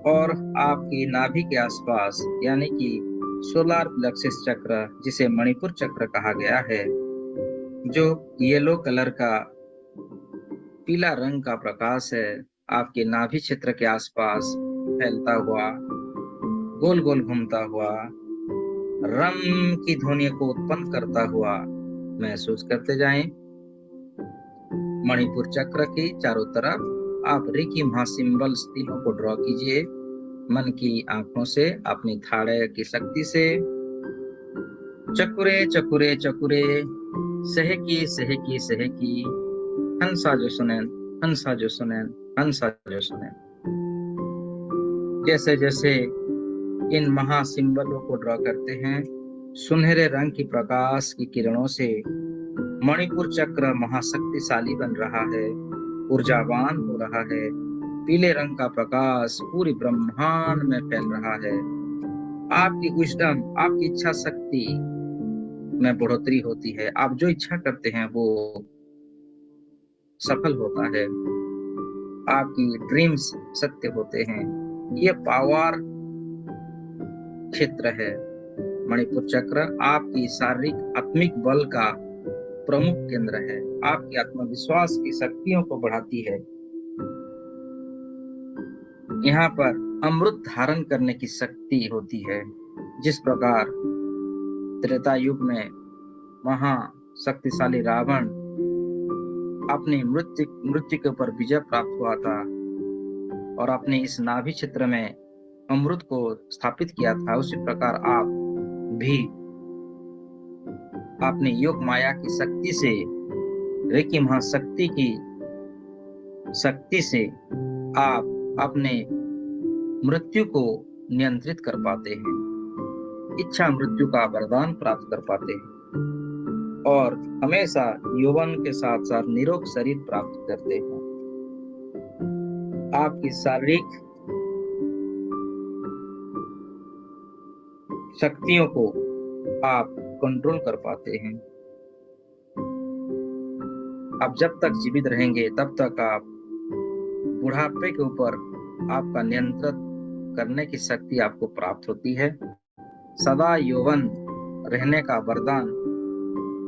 और आपकी नाभि के आसपास, यानी कि सोलार प्लेक्सस चक्र, जिसे मणिपुर चक्र कहा गया है, जो येलो कलर का पीला रंग का प्रकाश है, आपके नाभि क्षेत्र के आसपास फैलता हुआ, गोल गोल घूमता हुआ, रम की ध्वनि को उत्पन्न करता हुआ महसूस करते जाएं। मणिपुर चक्र के चारों तरफ आप रेकी महासिंबल्स तीनों को ड्रॉ कीजिए मन की आंखों से, अपनी थाड़े की शक्ति से। चकुरे चकुरे चकुरे, सहकी सहकी सहकी, हंसा जो सुनैन, हंसा जो सुनैन, हंसा जो सुनैन। जैसे जैसे इन महासिंबलों को ड्रॉ करते हैं, सुनहरे रंग की प्रकाश की किरणों से मणिपुर चक्र महाशक्तिशाली बन रहा है, ऊर्जावान हो रहा है। पीले रंग का प्रकाश पूरी ब्रह्मांड में फैल रहा है। आपकी विजडम, आपकी इच्छा शक्ति में बढ़ोतरी होती है। आप जो इच्छा करते हैं वो सफल होता है। आपकी ड्रीम्स सत्य होते हैं। ये पावर क्षेत्र है। मणिपुर चक्र आपकी शारीरिक आत्मिक बल का प्रमुख केंद्र है। आपकी आत्मविश्वास की शक्तियों को बढ़ाती है। यहाँ पर अमृत धारण करने की शक्ति होती है। जिस प्रकार त्रेता युग में महाशक्तिशाली रावण अपनी मृत्यु के ऊपर विजय प्राप्त हुआ था और अपने इस नाभि क्षेत्र में अमृत को स्थापित किया था, उसी प्रकार आप भी अपने योग माया की शक्ति से, रेकी महाशक्ति की शक्ति से आप अपने मृत्यु को नियंत्रित कर पाते हैं, इच्छा मृत्यु का वरदान प्राप्त कर पाते हैं और हमेशा यौवन के साथ साथ निरोग शरीर प्राप्त करते हैं। आपकी शारीरिक शक्तियों को आप कंट्रोल कर पाते हैं। आप जब तक जीवित रहेंगे तब तक आप बुढ़ापे के ऊपर आपका नियंत्रण करने की शक्ति आपको प्राप्त होती है। सदा यौवन रहने का वरदान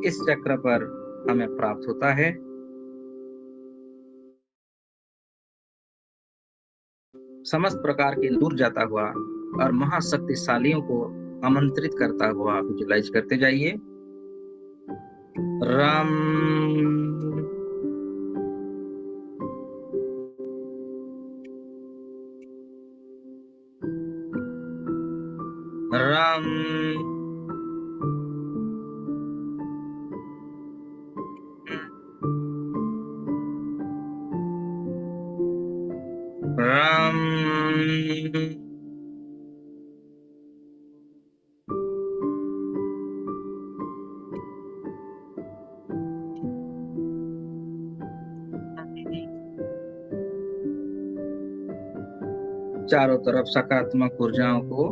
इस चक्र पर हमें प्राप्त होता है। समस्त प्रकार के दूर जाता हुआ और महाशक्तिशालियों को आमंत्रित करता हुआ विजुलाइज करते जाइए। राम राम राम चारों तरफ सकारात्मक ऊर्जाओं को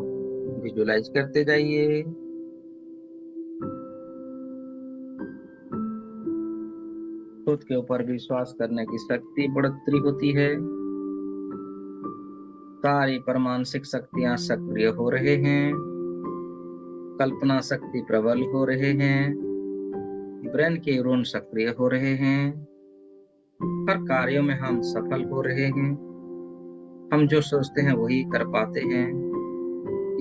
विजुलाइज करते जाइए। खुद के ऊपर विश्वास करने की शक्ति बढ़ोतरी होती है। सारी परमाणुक शक्तियां सक्रिय हो रहे हैं। कल्पना शक्ति प्रबल हो रहे हैं। ब्रेन के न्यूरॉन सक्रिय हो रहे हैं। हर कार्यों में हम सफल हो रहे हैं। हम जो सोचते हैं वही कर पाते हैं।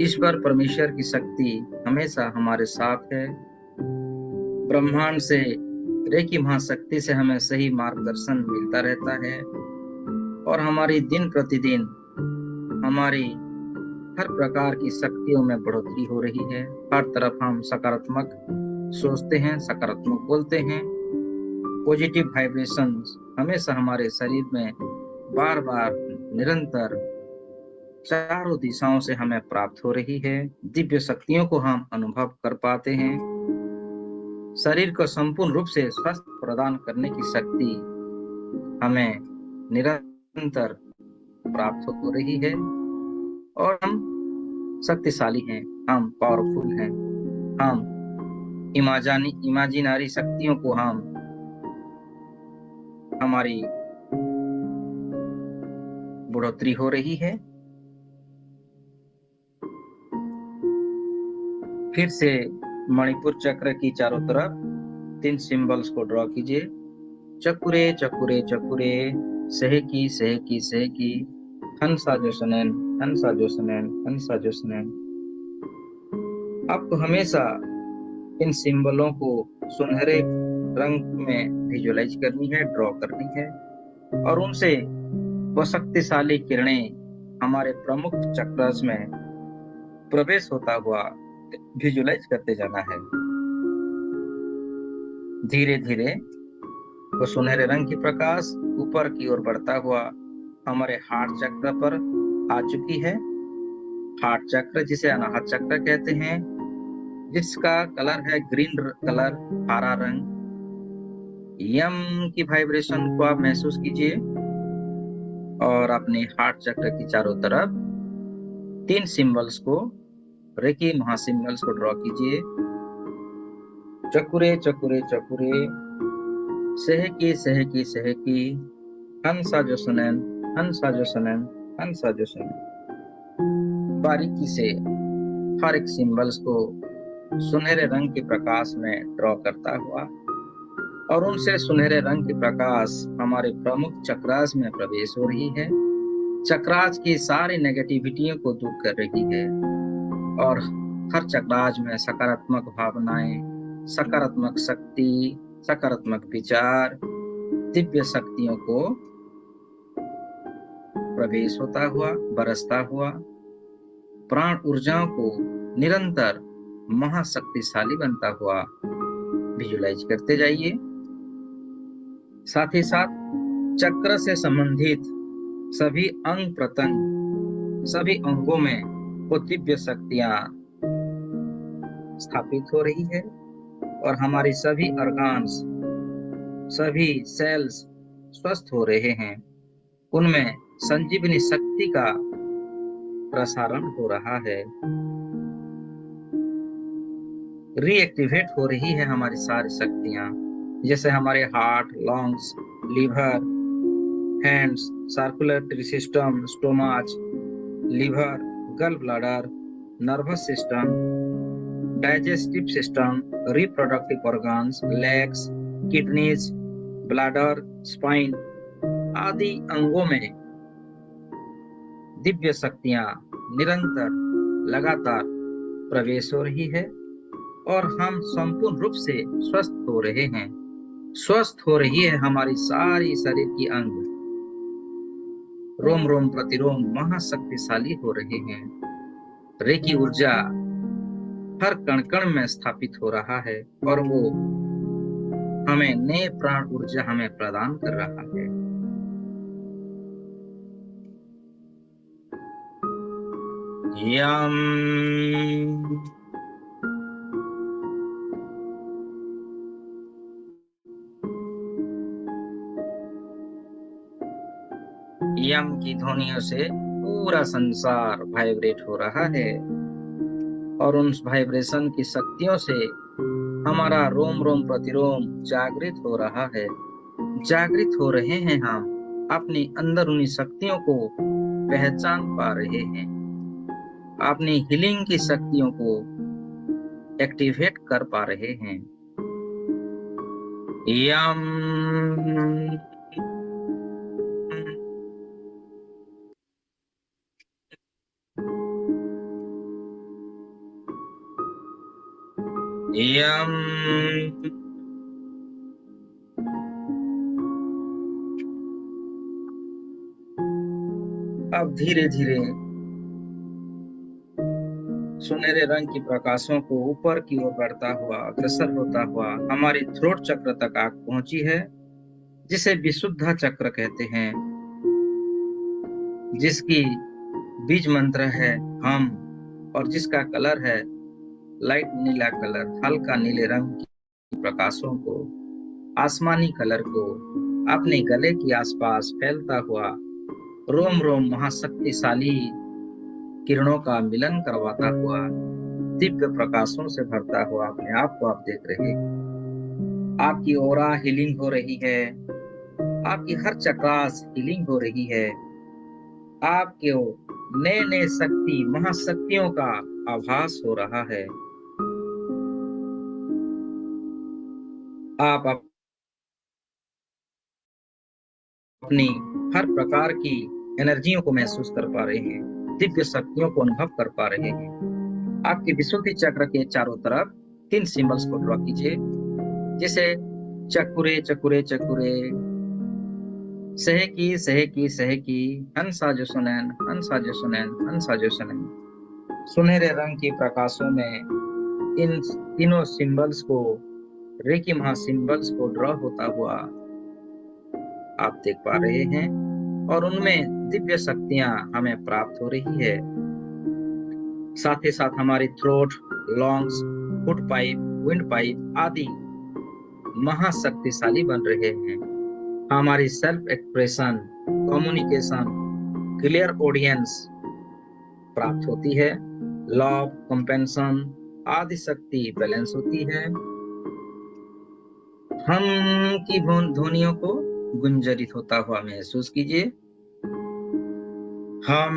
ईश्वर परमेश्वर की शक्ति हमेशा हमारे साथ है। ब्रह्मांड से रेकी महाशक्ति से हमें सही मार्गदर्शन मिलता रहता है और हमारी दिन प्रतिदिन हमारी हर प्रकार की शक्तियों में बढ़ोतरी हो रही है। हर तरफ हम सकारात्मक सोचते हैं, सकारात्मक बोलते हैं। पॉजिटिव वाइब्रेशंस हमेशा हमारे शरीर में बार बार निरंतर चारों दिशाओं से हमें प्राप्त हो रही है। दिव्य शक्तियों को हम अनुभव कर पाते हैं। शरीर को संपूर्ण रूप से स्वस्थ प्रदान करने की शक्ति हमें निरंतर प्राप्त हो रही है और हम शक्तिशाली हैं, हम पावरफुल हैं। हम इमेजिनरी शक्तियों को हमारी बढ़ोतरी हो रही है। फिर से मणिपुर चक्र की चारों तरफ 3 सिंबल्स को ड्रॉ कीजिए। चकुरे चकुरे चकुरे, सहकी सहकी सहकी, हंसा जोसनैन, हंसा जोसनैन, हंसा जोसनैन। आपको हमेशा इन सिंबलों को सुनहरे रंग में विजुलाइज करनी है, ड्रॉ करनी है और उनसे वह शक्तिशाली किरणें हमारे प्रमुख चक्रस में प्रवेश होता हुआ विजुलाइज करते जाना है। धीरे धीरे वो सुनहरे रंग की प्रकाश ऊपर की ओर बढ़ता हुआ हमारे हार्ट चक्र पर आ चुकी है। हार्ट चक्र जिसे अनाहत चक्र कहते हैं, जिसका कलर है ग्रीन कलर, हरा रंग। यम की वाइब्रेशन को आप महसूस कीजिए और अपने हार्ट चक्र की चारों तरफ 3 सिंबल्स को, रेकी महासिंबल्स को ड्रॉ कीजिए। चकुरे चकुरे चकुरे, सहकी सहकी सहकी, हंसा जोसनैन, हंसा जोसनैन, हंसा जोसनैन। बारीकी से हर एक सिंबल्स को सुनहरे रंग के प्रकाश में ड्रॉ करता हुआ और उनसे सुनहरे रंग की प्रकाश हमारे प्रमुख चक्रास में प्रवेश हो रही है। चक्रास की सारी नेगेटिविटियों को दूर कर रही है और हर चक्रास में सकारात्मक भावनाएं, सकारात्मक शक्ति, सकारात्मक विचार, दिव्य शक्तियों को प्रवेश होता हुआ, बरसता हुआ, प्राण ऊर्जाओं को निरंतर महाशक्तिशाली बनता हुआ विजुलाइज करते जाइए। साथ ही साथ चक्र से संबंधित सभी अंग प्रत्यंग, सभी अंगों में वो दिव्य शक्तियां स्थापित हो रही है और हमारी सभी ऑर्गन्स, सभी सेल्स स्वस्थ हो रहे हैं। उनमें संजीवनी शक्ति का प्रसारण हो रहा है। रीएक्टिवेट हो रही है हमारी सारी शक्तियां। जैसे हमारे heart, lungs, liver, hands, circulatory system, stomach, liver, गल bladder, nervous system, digestive system, reproductive organs, legs, kidneys, bladder, spine आदि अंगों में दिव्य शक्तियां निरंतर लगातार प्रवेश हो रही है और हम संपूर्ण रूप से स्वस्थ हो रहे हैं। स्वस्थ हो रही है हमारी सारी शरीर की अंग, रोम रोम प्रतिरोम महाशक्तिशाली हो रहे हैं। रेकी ऊर्जा हर कण कण में स्थापित हो रहा है और वो हमें नए प्राण ऊर्जा हमें प्रदान कर रहा है। यम यम की ध्वनियों से पूरा संसार वाइब्रेट हो रहा है और उन वाइब्रेशन की शक्तियों से हमारा रोम रोम प्रतिरोम जागृत हो रहा है। जागृत हो रहे हैं, हम अपनी अंदरूनी शक्तियों को पहचान पा रहे हैं, अपनी हीलिंग की शक्तियों को एक्टिवेट कर पा रहे हैं। यम यम अब धीरे धीरे सुनहरे रंग की प्रकाशों को ऊपर की ओर बढ़ता हुआ, अग्रसर होता हुआ हमारी थ्रोट चक्र तक आग पहुंची है, जिसे विशुद्धा चक्र कहते हैं, जिसकी बीज मंत्र है हम और जिसका कलर है लाइट नीला कलर। हल्का नीले रंग की प्रकाशों को, आसमानी कलर को अपने गले के आसपास फैलता हुआ रोम रोम महाशक्तिशाली किरणों का मिलन करवाता हुआ, दिव्य प्रकाशों से भरता हुआ अपने आप को आप देख रहे हैं। आपकी ओरा हीलिंग हो रही है, आपकी हर चक्रास हीलिंग हो रही है, आपके नए नए शक्ति महाशक्तियों का आभास हो रहा है। आप अपनी हर प्रकार की एनर्जियों को महसूस कर पा रहे हैं, दिव्य शक्तियों को अनुभव कर पा रहे हैं। आपके विशुद्धि चक्र के चारों तरफ 3 सिंबल्स को ड्रॉ कीजिए, जैसे चकुरे चकुरे चकुरे, सहकी सहकी सहकी, हंसा जो सुनैन, हंसा जो सुनैन, हंसा जो सुनैन। सुनहरे रंग की प्रकाशों में इन तीनों सिंबल्स को, रेकी महा सिंबल्स को ड्रॉ होता हुआ आप देख पा रहे हैं और उनमें दिव्य शक्तियां हमें प्राप्त हो रही है। साथ ही साथ हमारी throat, lungs, foot pipe, wind pipe आदि महाशक्तिशाली बन रहे हैं। हमारी self expression, communication, clear audience प्राप्त होती है। लव, कंपेंशन आदि शक्ति बैलेंस होती है। हम की ध्वनियों को गुंजरित होता हुआ महसूस कीजिए। हम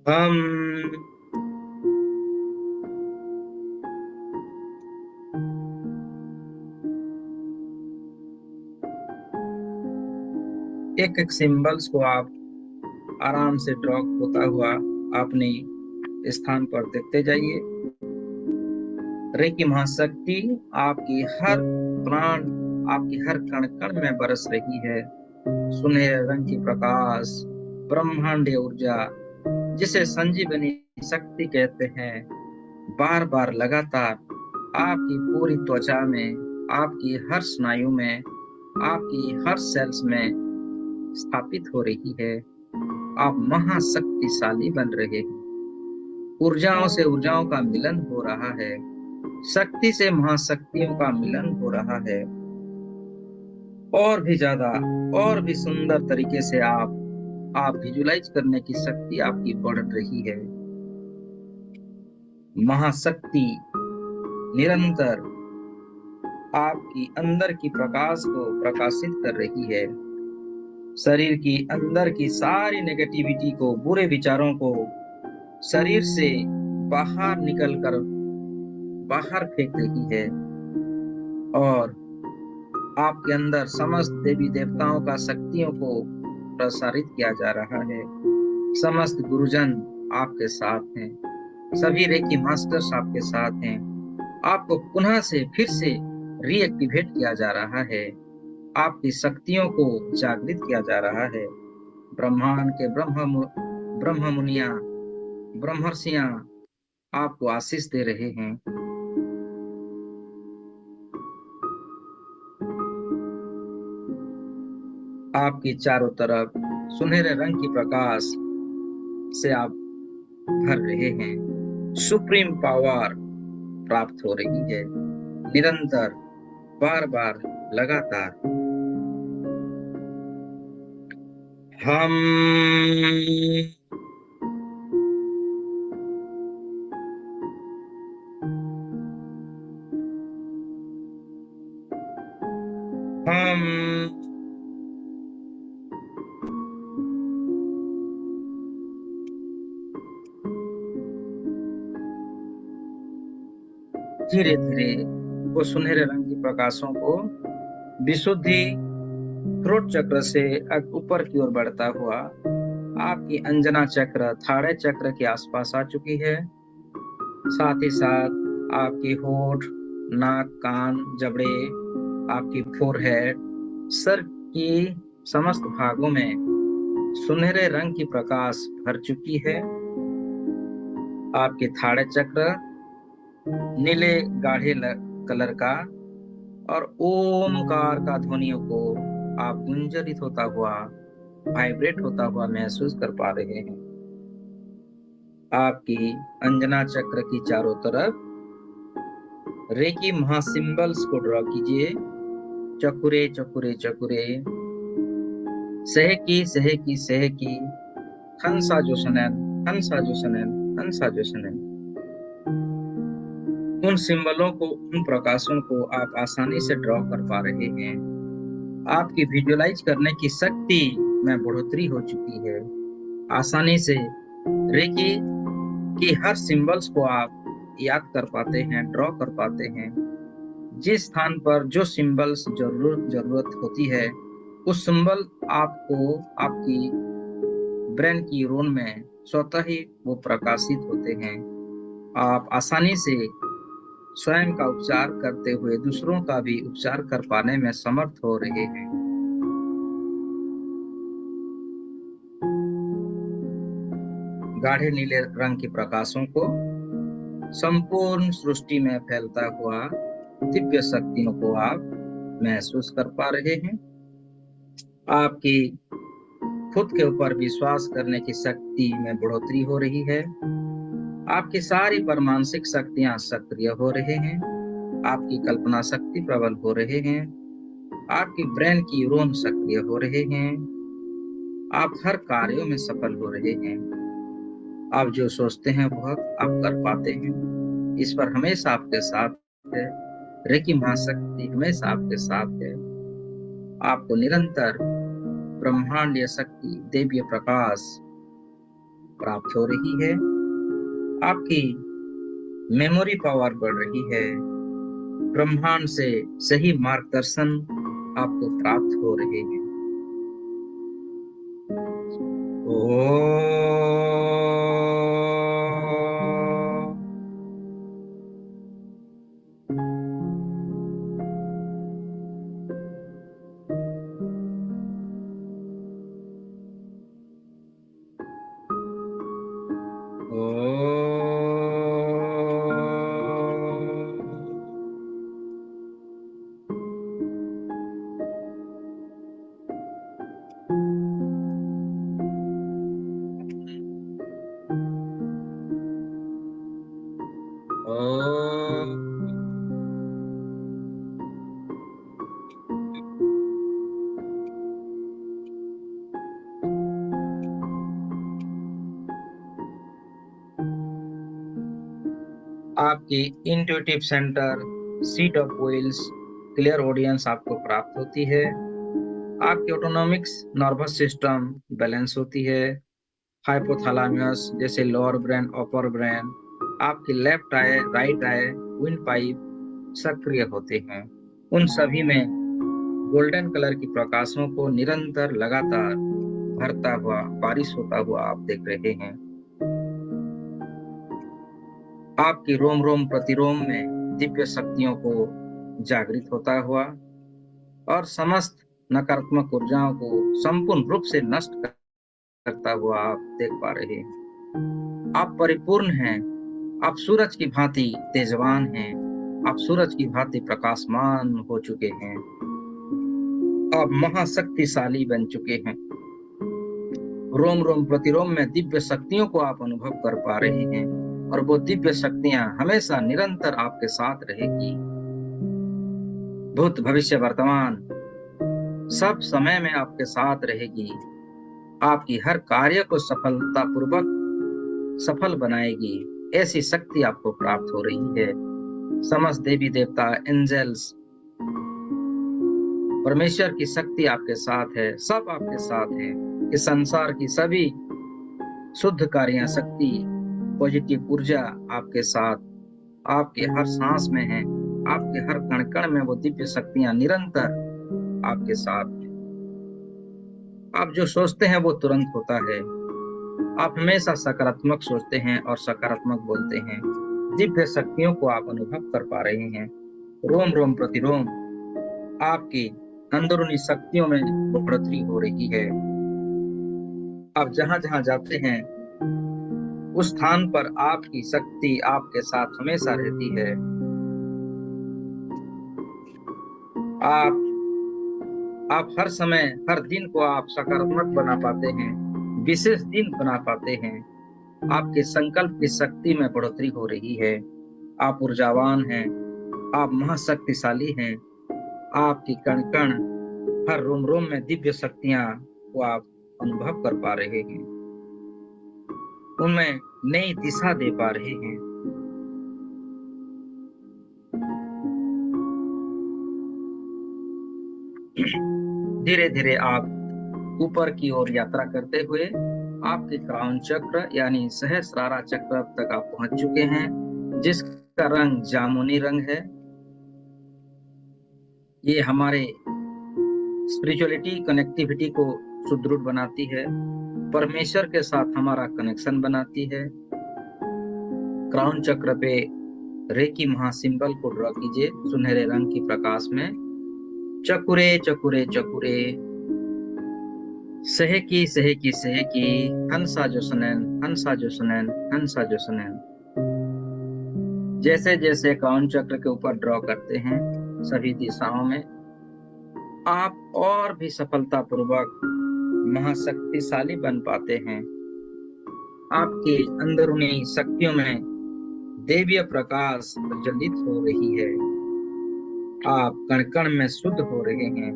हम एक एक सिंबल्स को आप आराम से ड्रॉ होता हुआ अपने स्थान पर देखते जाइए। रेकी महाशक्ति आपकी हर प्राण, आपकी हर कण कण में बरस रही है। सुनहरे रंग की प्रकाश, ब्रह्मांडीय ऊर्जा, जिसे संजीवनी शक्ति कहते हैं, बार बार लगातार आपकी पूरी त्वचा में, आपकी हर स्नायु में, आपकी हर सेल्स में स्थापित हो रही है। आप महाशक्तिशाली बन रहे हैं। ऊर्जाओं से ऊर्जाओं का मिलन हो रहा है, शक्ति से महाशक्तियों का मिलन हो रहा है। और भी ज्यादा, और भी सुंदर तरीके से आप विजुलाइज करने की शक्ति आपकी बढ़ रही है। महाशक्ति निरंतर आपकी अंदर की प्रकाश को प्रकाशित कर रही है। शरीर की अंदर की सारी नेगेटिविटी को, बुरे विचारों को शरीर से बाहर निकलकर बाहर फेंक रही है। और आपके अंदर समस्त देवी देवताओं का शक्तियों को प्रसारित किया जा रहा है। समस्त गुरुजन आपके साथ हैं, सभी रेकी मास्टर्स आपके साथ हैं। आपको पुनः से फिर से रीएक्टिवेट किया जा रहा है, आपकी शक्तियों को जागृत किया जा रहा है। ब्रह्मांड के ब्रह्म मुनिया, ब्रह्मर्षियां आपको आशीष दे रहे हैं। आपकी चारों तरफ सुनहरे रंग की प्रकाश से आप भर रहे हैं। सुप्रीम पावर प्राप्त हो रही है, निरंतर, बार बार, लगातार। हम हम धीरे धीरे वो सुनहरे रंग की प्रकाशों को विशुद्धि थ्रोट चक्र से ऊपर की ओर बढ़ता हुआ आपकी अंजना चक्र, थाड़े चक्र के आसपास आ चुकी है। साथ ही साथ आपकी होठ, नाक, कान, जबड़े, आपकी फोरहेड, सर की समस्त भागों में सुनहरे रंग की प्रकाश भर चुकी है। आपके थाड़े चक्र नीले गाढ़े कलर का और ओमकार का ध्वनियों को आप गुंजरित होता हुआ, वाइब्रेट होता हुआ महसूस कर पा रहे हैं। आपकी अंजना चक्र की चारों तरफ रेकी महासिंबल्स को ड्रॉ कीजिए। चकुरे चकुरे चकुरे, सहकी सहकी सहकी, हंसा जोशनन, हंसा जोशनन, हंसा जोशनन। उन सिंबलों को, उन प्रकाशों को आप आसानी से ड्रॉ कर पा रहे हैं। आपकी विजुअलाइज करने की शक्ति में बढ़ोतरी हो चुकी है। आसानी से रेकी की हर सिंबल्स को आप याद कर पाते हैं, ड्रॉ कर पाते हैं। जिस स्थान पर जो सिंबल्स जरूरत होती है, उस सिंबल आपको आपकी ब्रेन की यूरोन में स्वतः ही वो प्रकाशित होते हैं। आप आसानी से स्वयं का उपचार करते हुए दूसरों का भी उपचार कर पाने में समर्थ हो रहे हैं। गाढ़े नीले रंग के प्रकाशों को संपूर्ण सृष्टि में फैलता हुआ दिव्य शक्तियों को आप महसूस कर पा रहे हैं। आपकी खुद के ऊपर विश्वास करने की शक्ति में बढ़ोतरी हो रही है। आपकी सारी परमानसिक शक्तियां सक्रिय हो रहे हैं। आपकी कल्पना शक्ति प्रबल हो रहे हैं। आपकी ब्रेन की न्यूरॉन सक्रिय हो रहे हैं। आप हर कार्यों में सफल हो रहे हैं। आप जो सोचते हैं वह आप कर पाते हैं। ईश्वर हमेशा आपके साथ है। रेकी महाशक्ति हमेशा आपके साथ है। आपको निरंतर ब्रह्मांडीय शक्ति, देवीय प्रकाश प्राप्त हो रही है। आपकी मेमोरी पावर बढ़ रही है। ब्रह्मांड से सही मार्गदर्शन आपको प्राप्त हो रहे हैं। आपकी intuitive centre, seat of wheels, clear audience आपको प्राप्त होती है। आपकी ऑटोनॉमिक्स नर्वस सिस्टम बैलेंस होती है। हाइपोथैलेमस जैसे लोअर ब्रेन, अपर ब्रेन, आपकी left I, right I, wind pipe सक्रिय होते हैं। उन सभी में गोल्डन कलर की प्रकाशों को निरंतर लगातार भरता हुआ, बारिश होता हुआ आप देख रहे हैं। आपकी रोम रोम प्रतिरोम में दिव्य शक्तियों को जागृत होता हुआ और समस्त नकारात्मक ऊर्जाओं को संपूर्ण रूप से नष्ट करता हुआ आप देख पा रहे हैं। आप परिपूर्ण हैं। आप सूरज की भांति तेजवान हैं। आप सूरज की भांति प्रकाशमान हो चुके हैं। आप महाशक्तिशाली बन चुके हैं। रोम रोम प्रतिरोम में दिव्य शक्तियों को आप अनुभव कर पा रहे हैं और वो दिव्य शक्तियां हमेशा निरंतर आपके साथ रहेगी। भूत, भविष्य, वर्तमान सब समय में आपके साथ रहेगी। आपकी हर कार्य को सफलतापूर्वक सफल बनाएगी। ऐसी शक्ति आपको प्राप्त हो रही है। समस्त देवी देवता, एंजल्स, परमेश्वर की शक्ति आपके साथ है। सब आपके साथ है। इस संसार की सभी शुद्ध कार्य शक्ति, पॉजिटिव ऊर्जा आपके साथ, आपके हर सांस में है। आपके हर कण कण में वो दिव्य शक्तियां निरंतर आपके साथ। आप जो सोचते हैं वो तुरंत होता है। आप हमेशा सकारात्मक सोचते हैं और सकारात्मक बोलते हैं। दिव्य शक्तियों को आप अनुभव कर पा रहे हैं। रोम रोम प्रतिरोम आपकी अंदरूनी शक्तियों में बढ़ोतरी हो रही है। आप जहां जहां जाते हैं उस स्थान पर आपकी शक्ति आपके साथ हमेशा रहती है। आप हर समय, हर दिन को आप सकारात्मक बना पाते हैं, विशेष दिन बना पाते हैं। आपके संकल्प की शक्ति में बढ़ोतरी हो रही है। आप ऊर्जावान हैं। आप महाशक्तिशाली हैं। आपकी कण कण, हर रोम रोम में दिव्य शक्तियां को आप अनुभव कर पा रहे हैं। उनमें नई दिशा दे पा रहे हैं। धीरे धीरे आप ऊपर की ओर यात्रा करते हुए आपके क्राउन चक्र यानी सहस्रारा चक्र तक आप पहुंच चुके हैं, जिसका रंग जामुनी रंग है। ये हमारे स्पिरिचुअलिटी, कनेक्टिविटी को सुदृढ़ बनाती है, परमेश्वर के साथ हमारा कनेक्शन बनाती है। क्राउन चक्र पे रेकी महासिंबल को ड्रॉ कीजिए सुनहरे रंग की प्रकाश में। चकुरे चकुरे चकुरे, सहेकी सहेकी सहेकी, हंसा जो सुनैन, हंसा जो सुनैन, हंसा जो सुनैन। जैसे जैसे क्राउन चक्र के ऊपर ड्रॉ करते हैं सभी दिशाओं में, आप और भी सफलतापूर्वक महाशक्तिशाली बन पाते हैं। आपके अंदरूनी शक्तियों में देवीय प्रकाश प्रज्वलित हो रही है। आप कण कण में शुद्ध हो रहे हैं।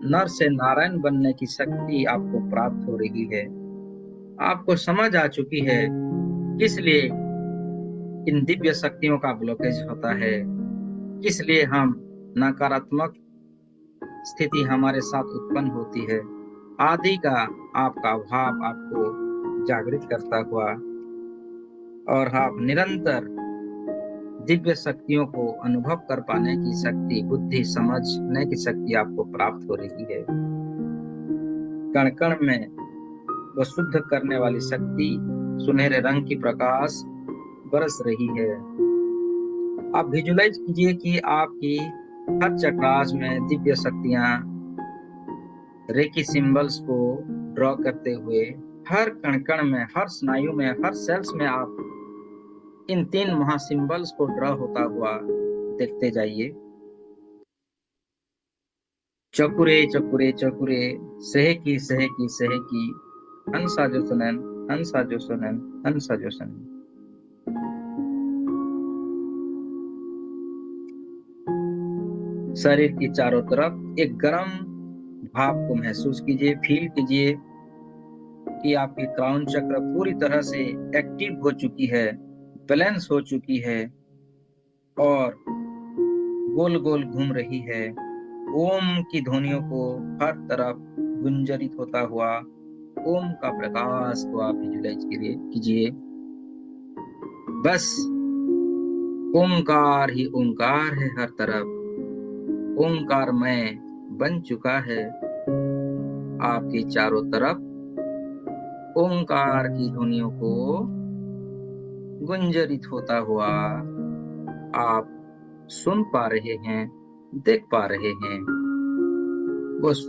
नर से नारायण बनने की शक्ति आपको प्राप्त हो रही है। आपको समझ आ चुकी है किस लिए इन दिव्य शक्तियों का ब्लॉकेज होता है, किस लिए हम नकारात्मक स्थिति हमारे साथ उत्पन्न होती है। आदि का आपका भाव आपको जागृत करता हुआ और आप निरंतर दिव्य शक्तियों को अनुभव कर पाने की शक्ति, बुद्धि समझने की शक्ति आपको प्राप्त हो रही है। कण कण में वो शुद्ध करने वाली शक्ति, सुनहरे रंग की प्रकाश बरस रही है। आप विजुलाइज कीजिए कि आपकी हर चक्रास में दिव्य शक्तियां रेकी सिंबल्स को ड्रॉ करते हुए हर कण कण में, हर स्नायु में, हर सेल्स में आप इन 3 महासिंबल्स को ड्रॉ होता हुआ देखते जाइए। चकुरे चकुरे चकुरे, सहेकी सहेकी सहेकी, हंसा जो सुनैन, हंसा जो सुनैन, हंसा जो सुनैन। शरीर की चारों तरफ एक गर्म भाप को महसूस कीजिए, फील कीजिए कि आपकी क्राउन चक्र पूरी तरह से एक्टिव हो चुकी है, बैलेंस हो चुकी है और गोल गोल घूम रही है। ओम की ध्वनियों को हर तरफ गुंजरित होता हुआ ओम का प्रकाश को आप विजुलाइज कीजिए। बस ओंकार ही ओंकार है हर तरफ। ओंकारमय बन चुका है आपके चारों तरफ। ओंकार की ध्वनियों को गुंजरित होता हुआ आप सुन पा रहे हैं, देख पा रहे हैं। बस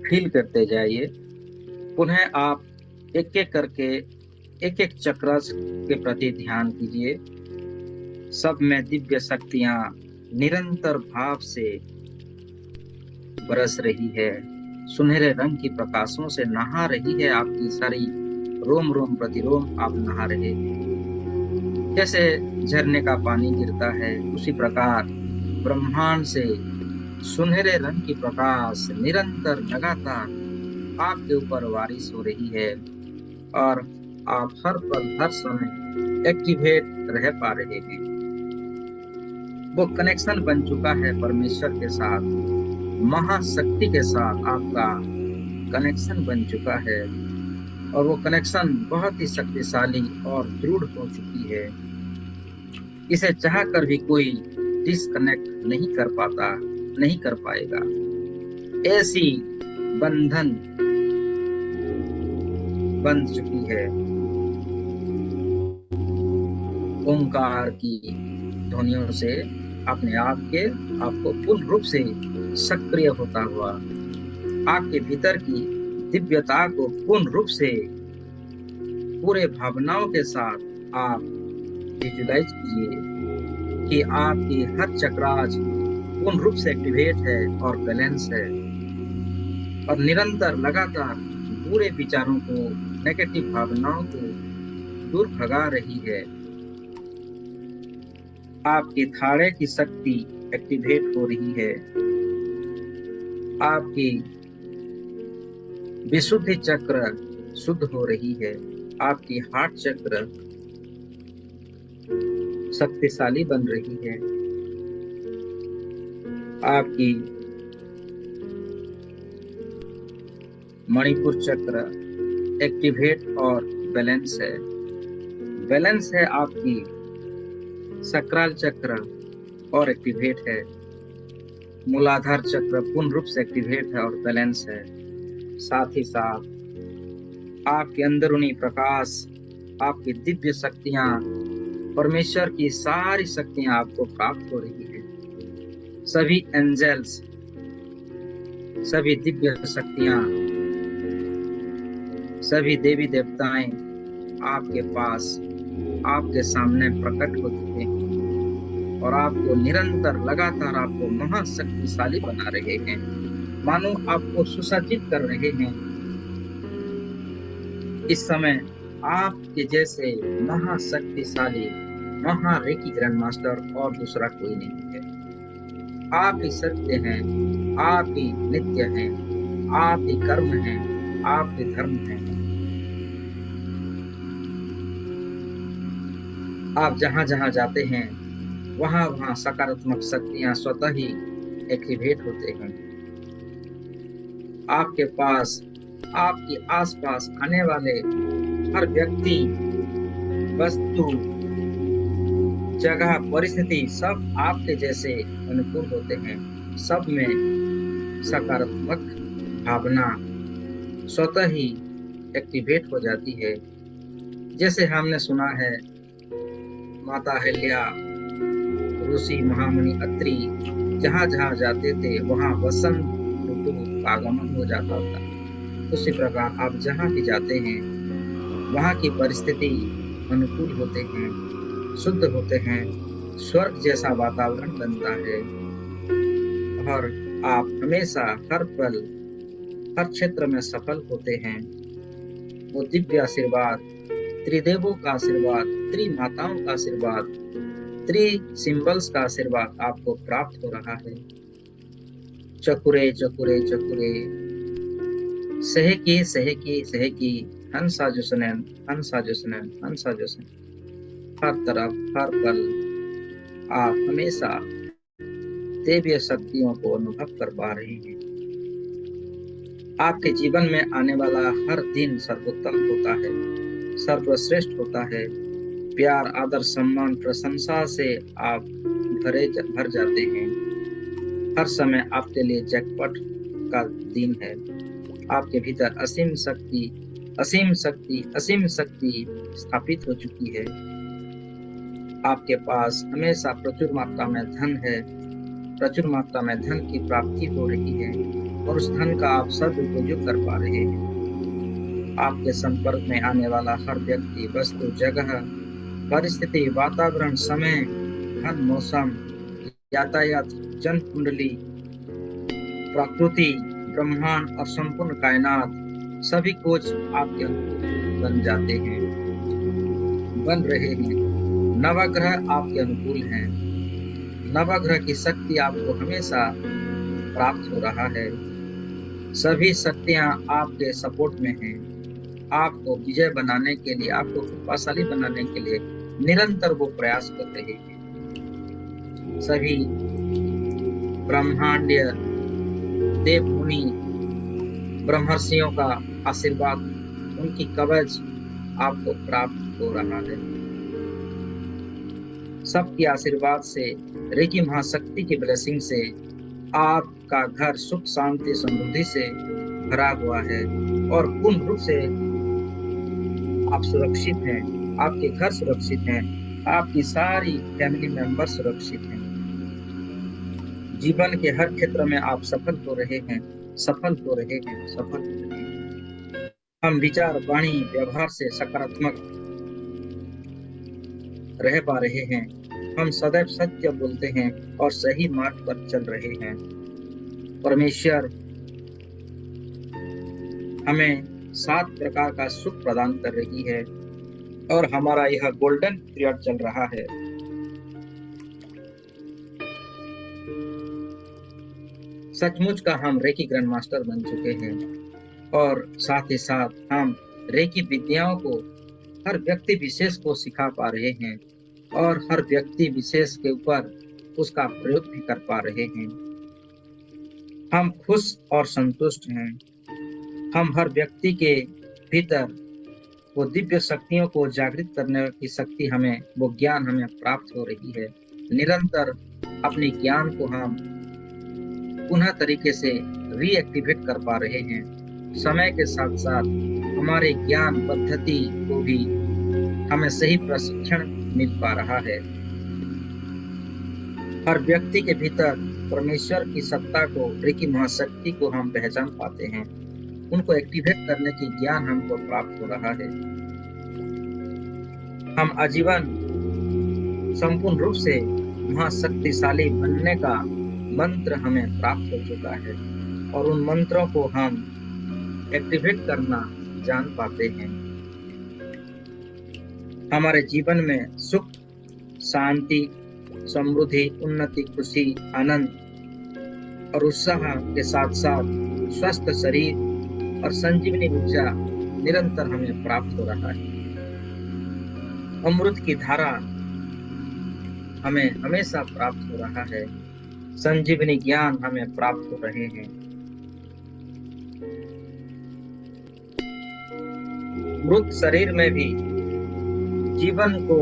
फील करते जाइए। पुनः आप एक एक करके एक एक चक्र के प्रति ध्यान कीजिए। सब में दिव्य शक्तियां निरंतर भाव से बरस रही है, सुनहरे रंग की प्रकाशों से नहा रही है। आपकी सारी रोम रोम प्रतिरोम आप नहा रहे हैं। जैसे झरने का पानी गिरता है, उसी प्रकार ब्रह्मांड से सुनहरे रंग की प्रकाश निरंतर लगातार आपके ऊपर वारिश हो रही है और आप हर पल हर समय एक्टिवेट रह पा रहे हैं। वो कनेक्शन बन चुका है परमेश्वर के साथ, महाशक्ति के साथ आपका कनेक्शन बन चुका है और वो कनेक्शन बहुत ही शक्तिशाली और दृढ़ हो चुकी है। इसे चाहकर भी कोई डिस्कनेक्ट नहीं कर पाता, नहीं कर पाएगा। ऐसी बंधन बन चुकी है। ओंकार की ध्वनियों से अपने आप के आपको पूर्ण रूप से सक्रिय होता हुआ आपके भीतर की दिव्यता को पूर्ण रूप से पूरे भावनाओं के साथ आप विजुलाइज कीजिए कि आपकी हर चक्राज पूर्ण रूप से एक्टिवेट है और बैलेंस है और निरंतर लगातार बुरे विचारों को, नेगेटिव भावनाओं को दूर भगा रही है। आपकी थाड़े की शक्ति एक्टिवेट हो रही है। आपकी विशुद्धि चक्र शुद्ध हो रही है। आपकी हार्ट चक्र शक्तिशाली बन रही है। आपकी मणिपुर चक्र एक्टिवेट और बैलेंस है। बैलेंस है आपकी सक्राल चक्र और एक्टिवेट है। मूलाधार चक्र पूर्ण रूप से एक्टिवेट है और बैलेंस है। साथ ही साथ आपके अंदरूनी प्रकाश, आपकी दिव्य शक्तियां, परमेश्वर की सारी शक्तियां आपको प्राप्त हो रही है। सभी एंजल्स, सभी दिव्य शक्तियां, सभी देवी देवताएं आपके पास, आपके सामने प्रकट हो चुके हैं और आपको निरंतर लगातार आपको महाशक्तिशाली बना रहे हैं। मानो आपको सुसज्जित कर रहे हैं। इस समय आपके जैसे महाशक्तिशाली महारेकी ग्रैंड मास्टर और दूसरा कोई नहीं है। आप ही सत्य हैं, आप ही नित्य हैं, आप ही कर्म हैं, आप ही धर्म हैं। आप जहां जहां जाते हैं वहां वहां सकारात्मक शक्तियां स्वतः ही एक्टिवेट होते हैं। आपके पास, आपके आसपास आने वाले हर व्यक्ति, वस्तु, जगह, परिस्थिति सब आपके जैसे अनुकूल होते हैं। सब में सकारात्मक भावना स्वतः ही एक्टिवेट हो जाती है। जैसे हमने सुना है, माता अहिल्या, ऋषि महामुनि अत्रि जहां जहां जाते थे वहां वसंत ऋतु का आगमन हो जाता था। उसी प्रकार आप जहां भी जाते हैं वहां की परिस्थिति अनुकूल होते हैं, शुद्ध होते हैं, स्वर्ग जैसा वातावरण बनता है। और आप हमेशा हर पल हर क्षेत्र में सफल होते हैं। वो दिव्य आशीर्वाद, त्रिदेवों का आशीर्वाद, त्रिमाताओं का आशीर्वाद, सिंबल्स का आशीर्वाद आपको प्राप्त हो रहा है। चकुरे चकुरे चकुरे, सहकी सहकी सहकी, हंसा जुसनैन हंसा जुसनैन हंसा जुसनैन। हर तरफ हर पल आप हमेशा देवीय शक्तियों को अनुभव कर पा रहे हैं। आपके जीवन में आने वाला हर दिन सर्वोत्तम होता है, सर्वश्रेष्ठ होता है। प्यार, आदर, सम्मान, प्रशंसा से आप भर जाते हैं। हर समय आपके लिए जैकपॉट का दिन है। आपके भीतर असीम शक्ति असीम शक्ति असीम शक्ति स्थापित हो चुकी है। आपके पास हमेशा प्रचुर मात्रा में धन है, प्रचुर मात्रा में धन की प्राप्ति हो रही है और उस धन का आप सदुपयोग कर पा रहे हैं। आपके संपर्क में आने वाला हर व्यक्ति, वस्तु, जगह, परिस्थिति, वातावरण, समय, धन, मौसम, यातायात, जन कुंडली, प्रकृति, ब्रह्मांड और संपूर्ण कायनात, सभी कुछ आपके अनुकूल बन जाते हैं, बन रहे हैं। नवग्रह आपके अनुकूल हैं। नवग्रह की शक्ति आपको हमेशा प्राप्त हो रहा है। सभी शक्तियां आपके सपोर्ट में हैं। आपको विजय बनाने के लिए, आपको कृपाशाली बनाने के लिए निरंतर वो प्रयास कर रहे हैं। सभी ब्रह्मांडीय देव मुनि, ब्रह्मर्षियों का आशीर्वाद, उनकी कवच आपको प्राप्त हो रहा है। सबके आशीर्वाद से, रेकी महाशक्ति की ब्लेसिंग से आपका घर सुख, शांति, समृद्धि से भरा हुआ है और पूर्ण रूप से आप सुरक्षित हैं। आपके घर सुरक्षित हैं, आपकी सारी फैमिली मेंबर सुरक्षित हैं। जीवन के हर क्षेत्र में आप सफल हो रहे हैं, सफल हो रहे हैं, सफल हो रहे हैं। हम विचार, वाणी, व्यवहार से सकारात्मक रह पा रहे हैं। हम सदैव सत्य बोलते हैं और सही मार्ग पर चल रहे हैं। परमेश्वर हमें 7 प्रकार का सुख प्रदान कर रही है और हमारा यह गोल्डन पीरियड चल रहा है। सचमुच का हम रेकी ग्रैंड मास्टर बन चुके हैं और साथ ही साथ हम रेकी विद्याओं को हर व्यक्ति विशेष को सिखा पा रहे हैं और हर व्यक्ति विशेष के ऊपर उसका प्रयोग भी कर पा रहे हैं। हम खुश और संतुष्ट हैं। हम हर व्यक्ति के भीतर वो दिव्य शक्तियों को जागृत करने की शक्ति हमें, वो ज्ञान हमें प्राप्त हो रही है। निरंतर अपने ज्ञान को हम पुनः तरीके से रीएक्टिवेट कर पा रहे हैं। समय के साथ साथ हमारे ज्ञान पद्धति को भी हमें सही प्रशिक्षण मिल पा रहा है। हर व्यक्ति के भीतर परमेश्वर की सत्ता को, रेकी महाशक्ति को हम पहचान पाते हैं। उनको एक्टिवेट करने की ज्ञान हमको प्राप्त हो रहा है। हम आजीवन संपूर्ण रूप से महाशक्तिशाली बनने का मंत्र हमें प्राप्त हो चुका है और उन मंत्रों को हम एक्टिवेट करना जान पाते हैं। हमारे जीवन में सुख, शांति, समृद्धि, उन्नति, खुशी, आनंद और उत्साह के साथ साथ स्वस्थ शरीर और संजीवनी ऊर्जा निरंतर हमें प्राप्त हो रहा है। अमृत की धारा हमें हमेशा प्राप्त हो रहा है। संजीवनी ज्ञान हमें प्राप्त हो रहे हैं। मृत शरीर में भी जीवन को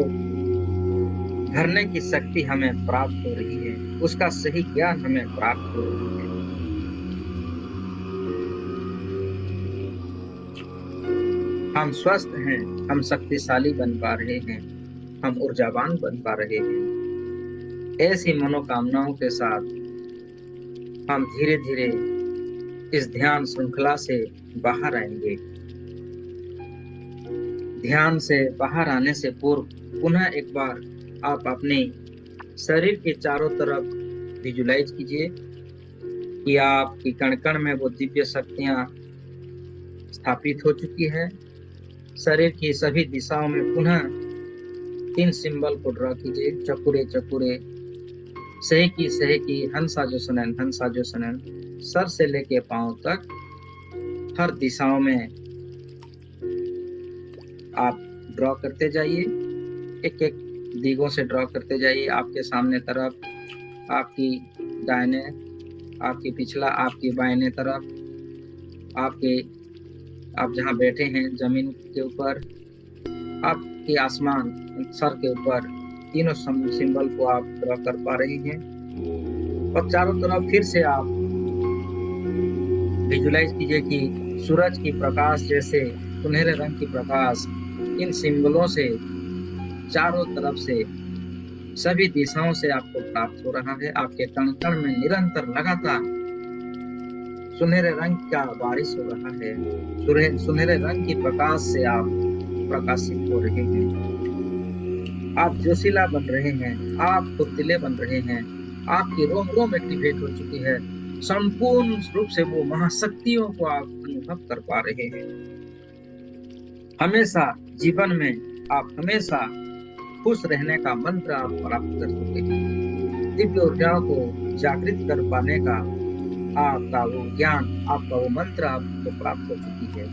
भरने की शक्ति हमें प्राप्त हो रही है। उसका सही ज्ञान हमें प्राप्त हो रही है। हम स्वस्थ हैं, हम शक्तिशाली बन पा रहे हैं, हम ऊर्जावान बन पा रहे हैं। ऐसी मनोकामनाओं के साथ हम धीरे धीरे इस ध्यान श्रृंखला से बाहर आएंगे। ध्यान से बाहर आने से पूर्व पुनः एक बार आप अपने शरीर के चारों तरफ विजुलाइज कीजिए कि आपकी कण कण में वो दिव्य शक्तियां स्थापित हो चुकी है। शरीर की सभी दिशाओं में पुनः 3 सिंबल को ड्रॉ कीजिए, चकुरे चकुरे, सही की हंसा जो सनन, हंसा जो सनन। सर से लेके पांव तक हर दिशाओं में आप ड्रॉ करते जाइए, एक एक दिगों से ड्रॉ करते जाइए। आपके सामने तरफ, आपकी दाहिने, आपकी पिछला, आपकी बाइने तरफ, आप जहां बैठे हैं जमीन के ऊपर, आपके आसमान, सर के ऊपर, तीनों सिंबल को आप ड्रॉ कर पा रहे हैं। और चारों तरफ फिर से आप विजुलाइज कीजिए कि सूरज की प्रकाश जैसे सुनहरे रंग की प्रकाश इन सिंबलों से चारों तरफ से सभी दिशाओं से आपको प्राप्त हो रहा है। आपके कण कण में निरंतर लगातार सुनहरे रंग का बारिश हो रहा है। सुनहरे रंग की प्रकाश से आप प्रकाशित हो रहे हैं। आप जोशीला बन रहे हैं, आप फुर्तीले बन रहे हैं, आपकी रोम रोम एक्टिवेट हो चुकी है। संपूर्ण रूप से वो महाशक्तियों को आप अनुभव कर पा रहे हैं। हमेशा जीवन में आप हमेशा खुश रहने का मंत्र आप प्राप्त कर चुके हैं। दिव्य ऊर्जाओं को जागृत कर पाने का आपका वो ज्ञान, आपका वो मंत्र आपको प्राप्त हो चुकी है।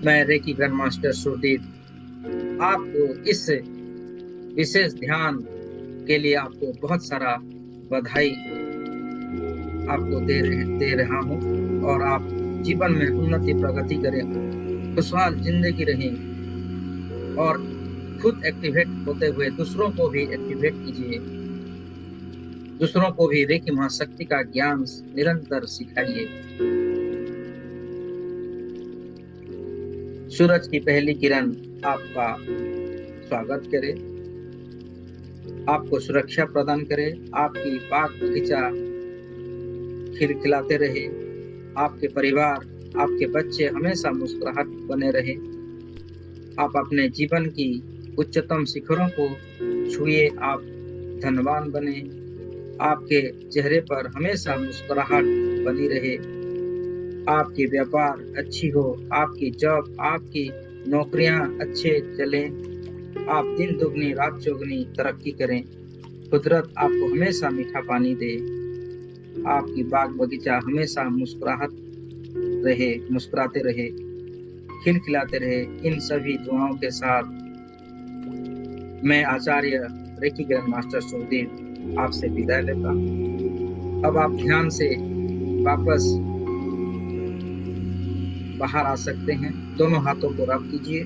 मैं रेकी ग्रैंड मास्टर सुरदीप आपको इस विशेष ध्यान के लिए आपको बहुत सारा बधाई आपको दे रहा हूँ। और आप जीवन में उन्नति प्रगति करें, खुशहाल जिंदगी रहें और खुद एक्टिवेट होते हुए दूसरों को भी एक्टिवेट कीजिए। दूसरों को भी रेकी महाशक्ति का ज्ञान निरंतर सिखाइए। सूरज की पहली किरण आपका स्वागत करे, आपको सुरक्षा प्रदान करे, आपकी बाग बगीचा खिलखिलाते रहे, आपके परिवार, आपके बच्चे हमेशा मुस्कुराहट बने रहे। आप अपने जीवन की उच्चतम शिखरों को छुए, आप धनवान बने, आपके चेहरे पर हमेशा मुस्कुराहट बनी रहे, आपकी व्यापार अच्छी हो, आपकी जॉब, आपकी नौकरियां अच्छे चलें, आप दिन दुगनी रात चौगनी तरक्की करें, कुदरत आपको हमेशा मीठा पानी दे, आपकी बाग बगीचा हमेशा मुस्कुराते रहे, खिलखिलाते रहे। इन सभी दुआओं के साथ मैं आचार्य रेकी ग्रैंड मास्टर सुरदीप आपसे विदाई लेता हूँ। अब आप ध्यान से वापस बाहर आ सकते हैं। दोनों हाथों को रब कीजिए।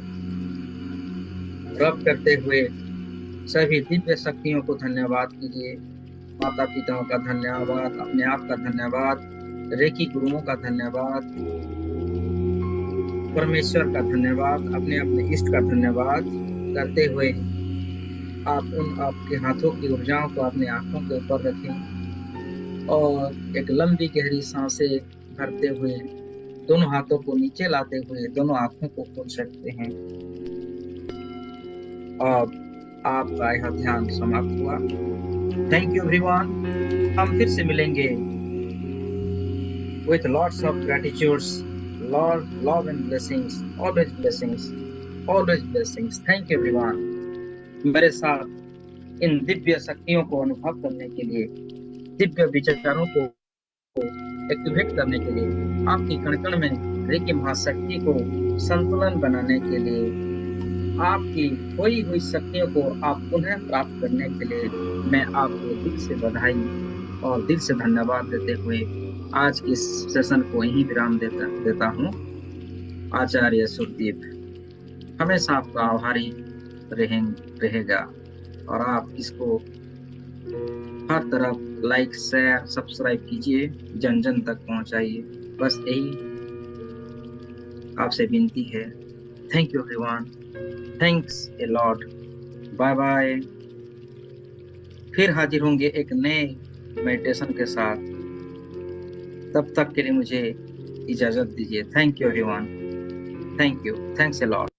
रब करते हुए सभी दिव्य शक्तियों को धन्यवाद कीजिए। माता पिताओं का धन्यवाद, अपने आप का धन्यवाद, रेकी गुरुओं का धन्यवाद, परमेश्वर का धन्यवाद, अपने अपने इष्ट का धन्यवाद करते हुए आप आपके हाथों की ऊर्जाओं को अपने आंखों के ऊपर रखें और एक लंबी गहरी सांसें भरते हुए दोनों हाथों को नीचे लाते हुए दोनों आंखों को खोल सकते हैं। अब आपका यह ध्यान समाप्त हुआ। Thank you everyone. हम फिर से मिलेंगे with lots of gratitudes, love and blessings, always blessings, always blessings. Thank you everyone. मेरे साथ इन दिव्य शक्तियों को अनुभव करने के लिए, दिव्य विचारों को एक्टिवेट करने के लिए, आपकी कण-कण में रेकी महाशक्ति को संतुलन बनाने के लिए, आपकी खोई हुई शक्तियों को आप पुनः प्राप्त करने के लिए मैं आपको दिल से बधाई और दिल से धन्यवाद देते हुए आज की इस सेशन को यहीं विराम देता हूँ। आचार्य सुरदीप हमेशा आपका आभारी रहेगा और आप इसको हर तरफ लाइक शेयर सब्सक्राइब कीजिए, जन जन तक पहुंचाइए। बस यही आपसे विनती है। Thank you everyone, thanks a lot, bye bye. फिर हाजिर होंगे एक नए मेडिटेशन के साथ। तब तक के लिए मुझे इजाजत दीजिए। Thank you everyone, thank you, thanks a lot.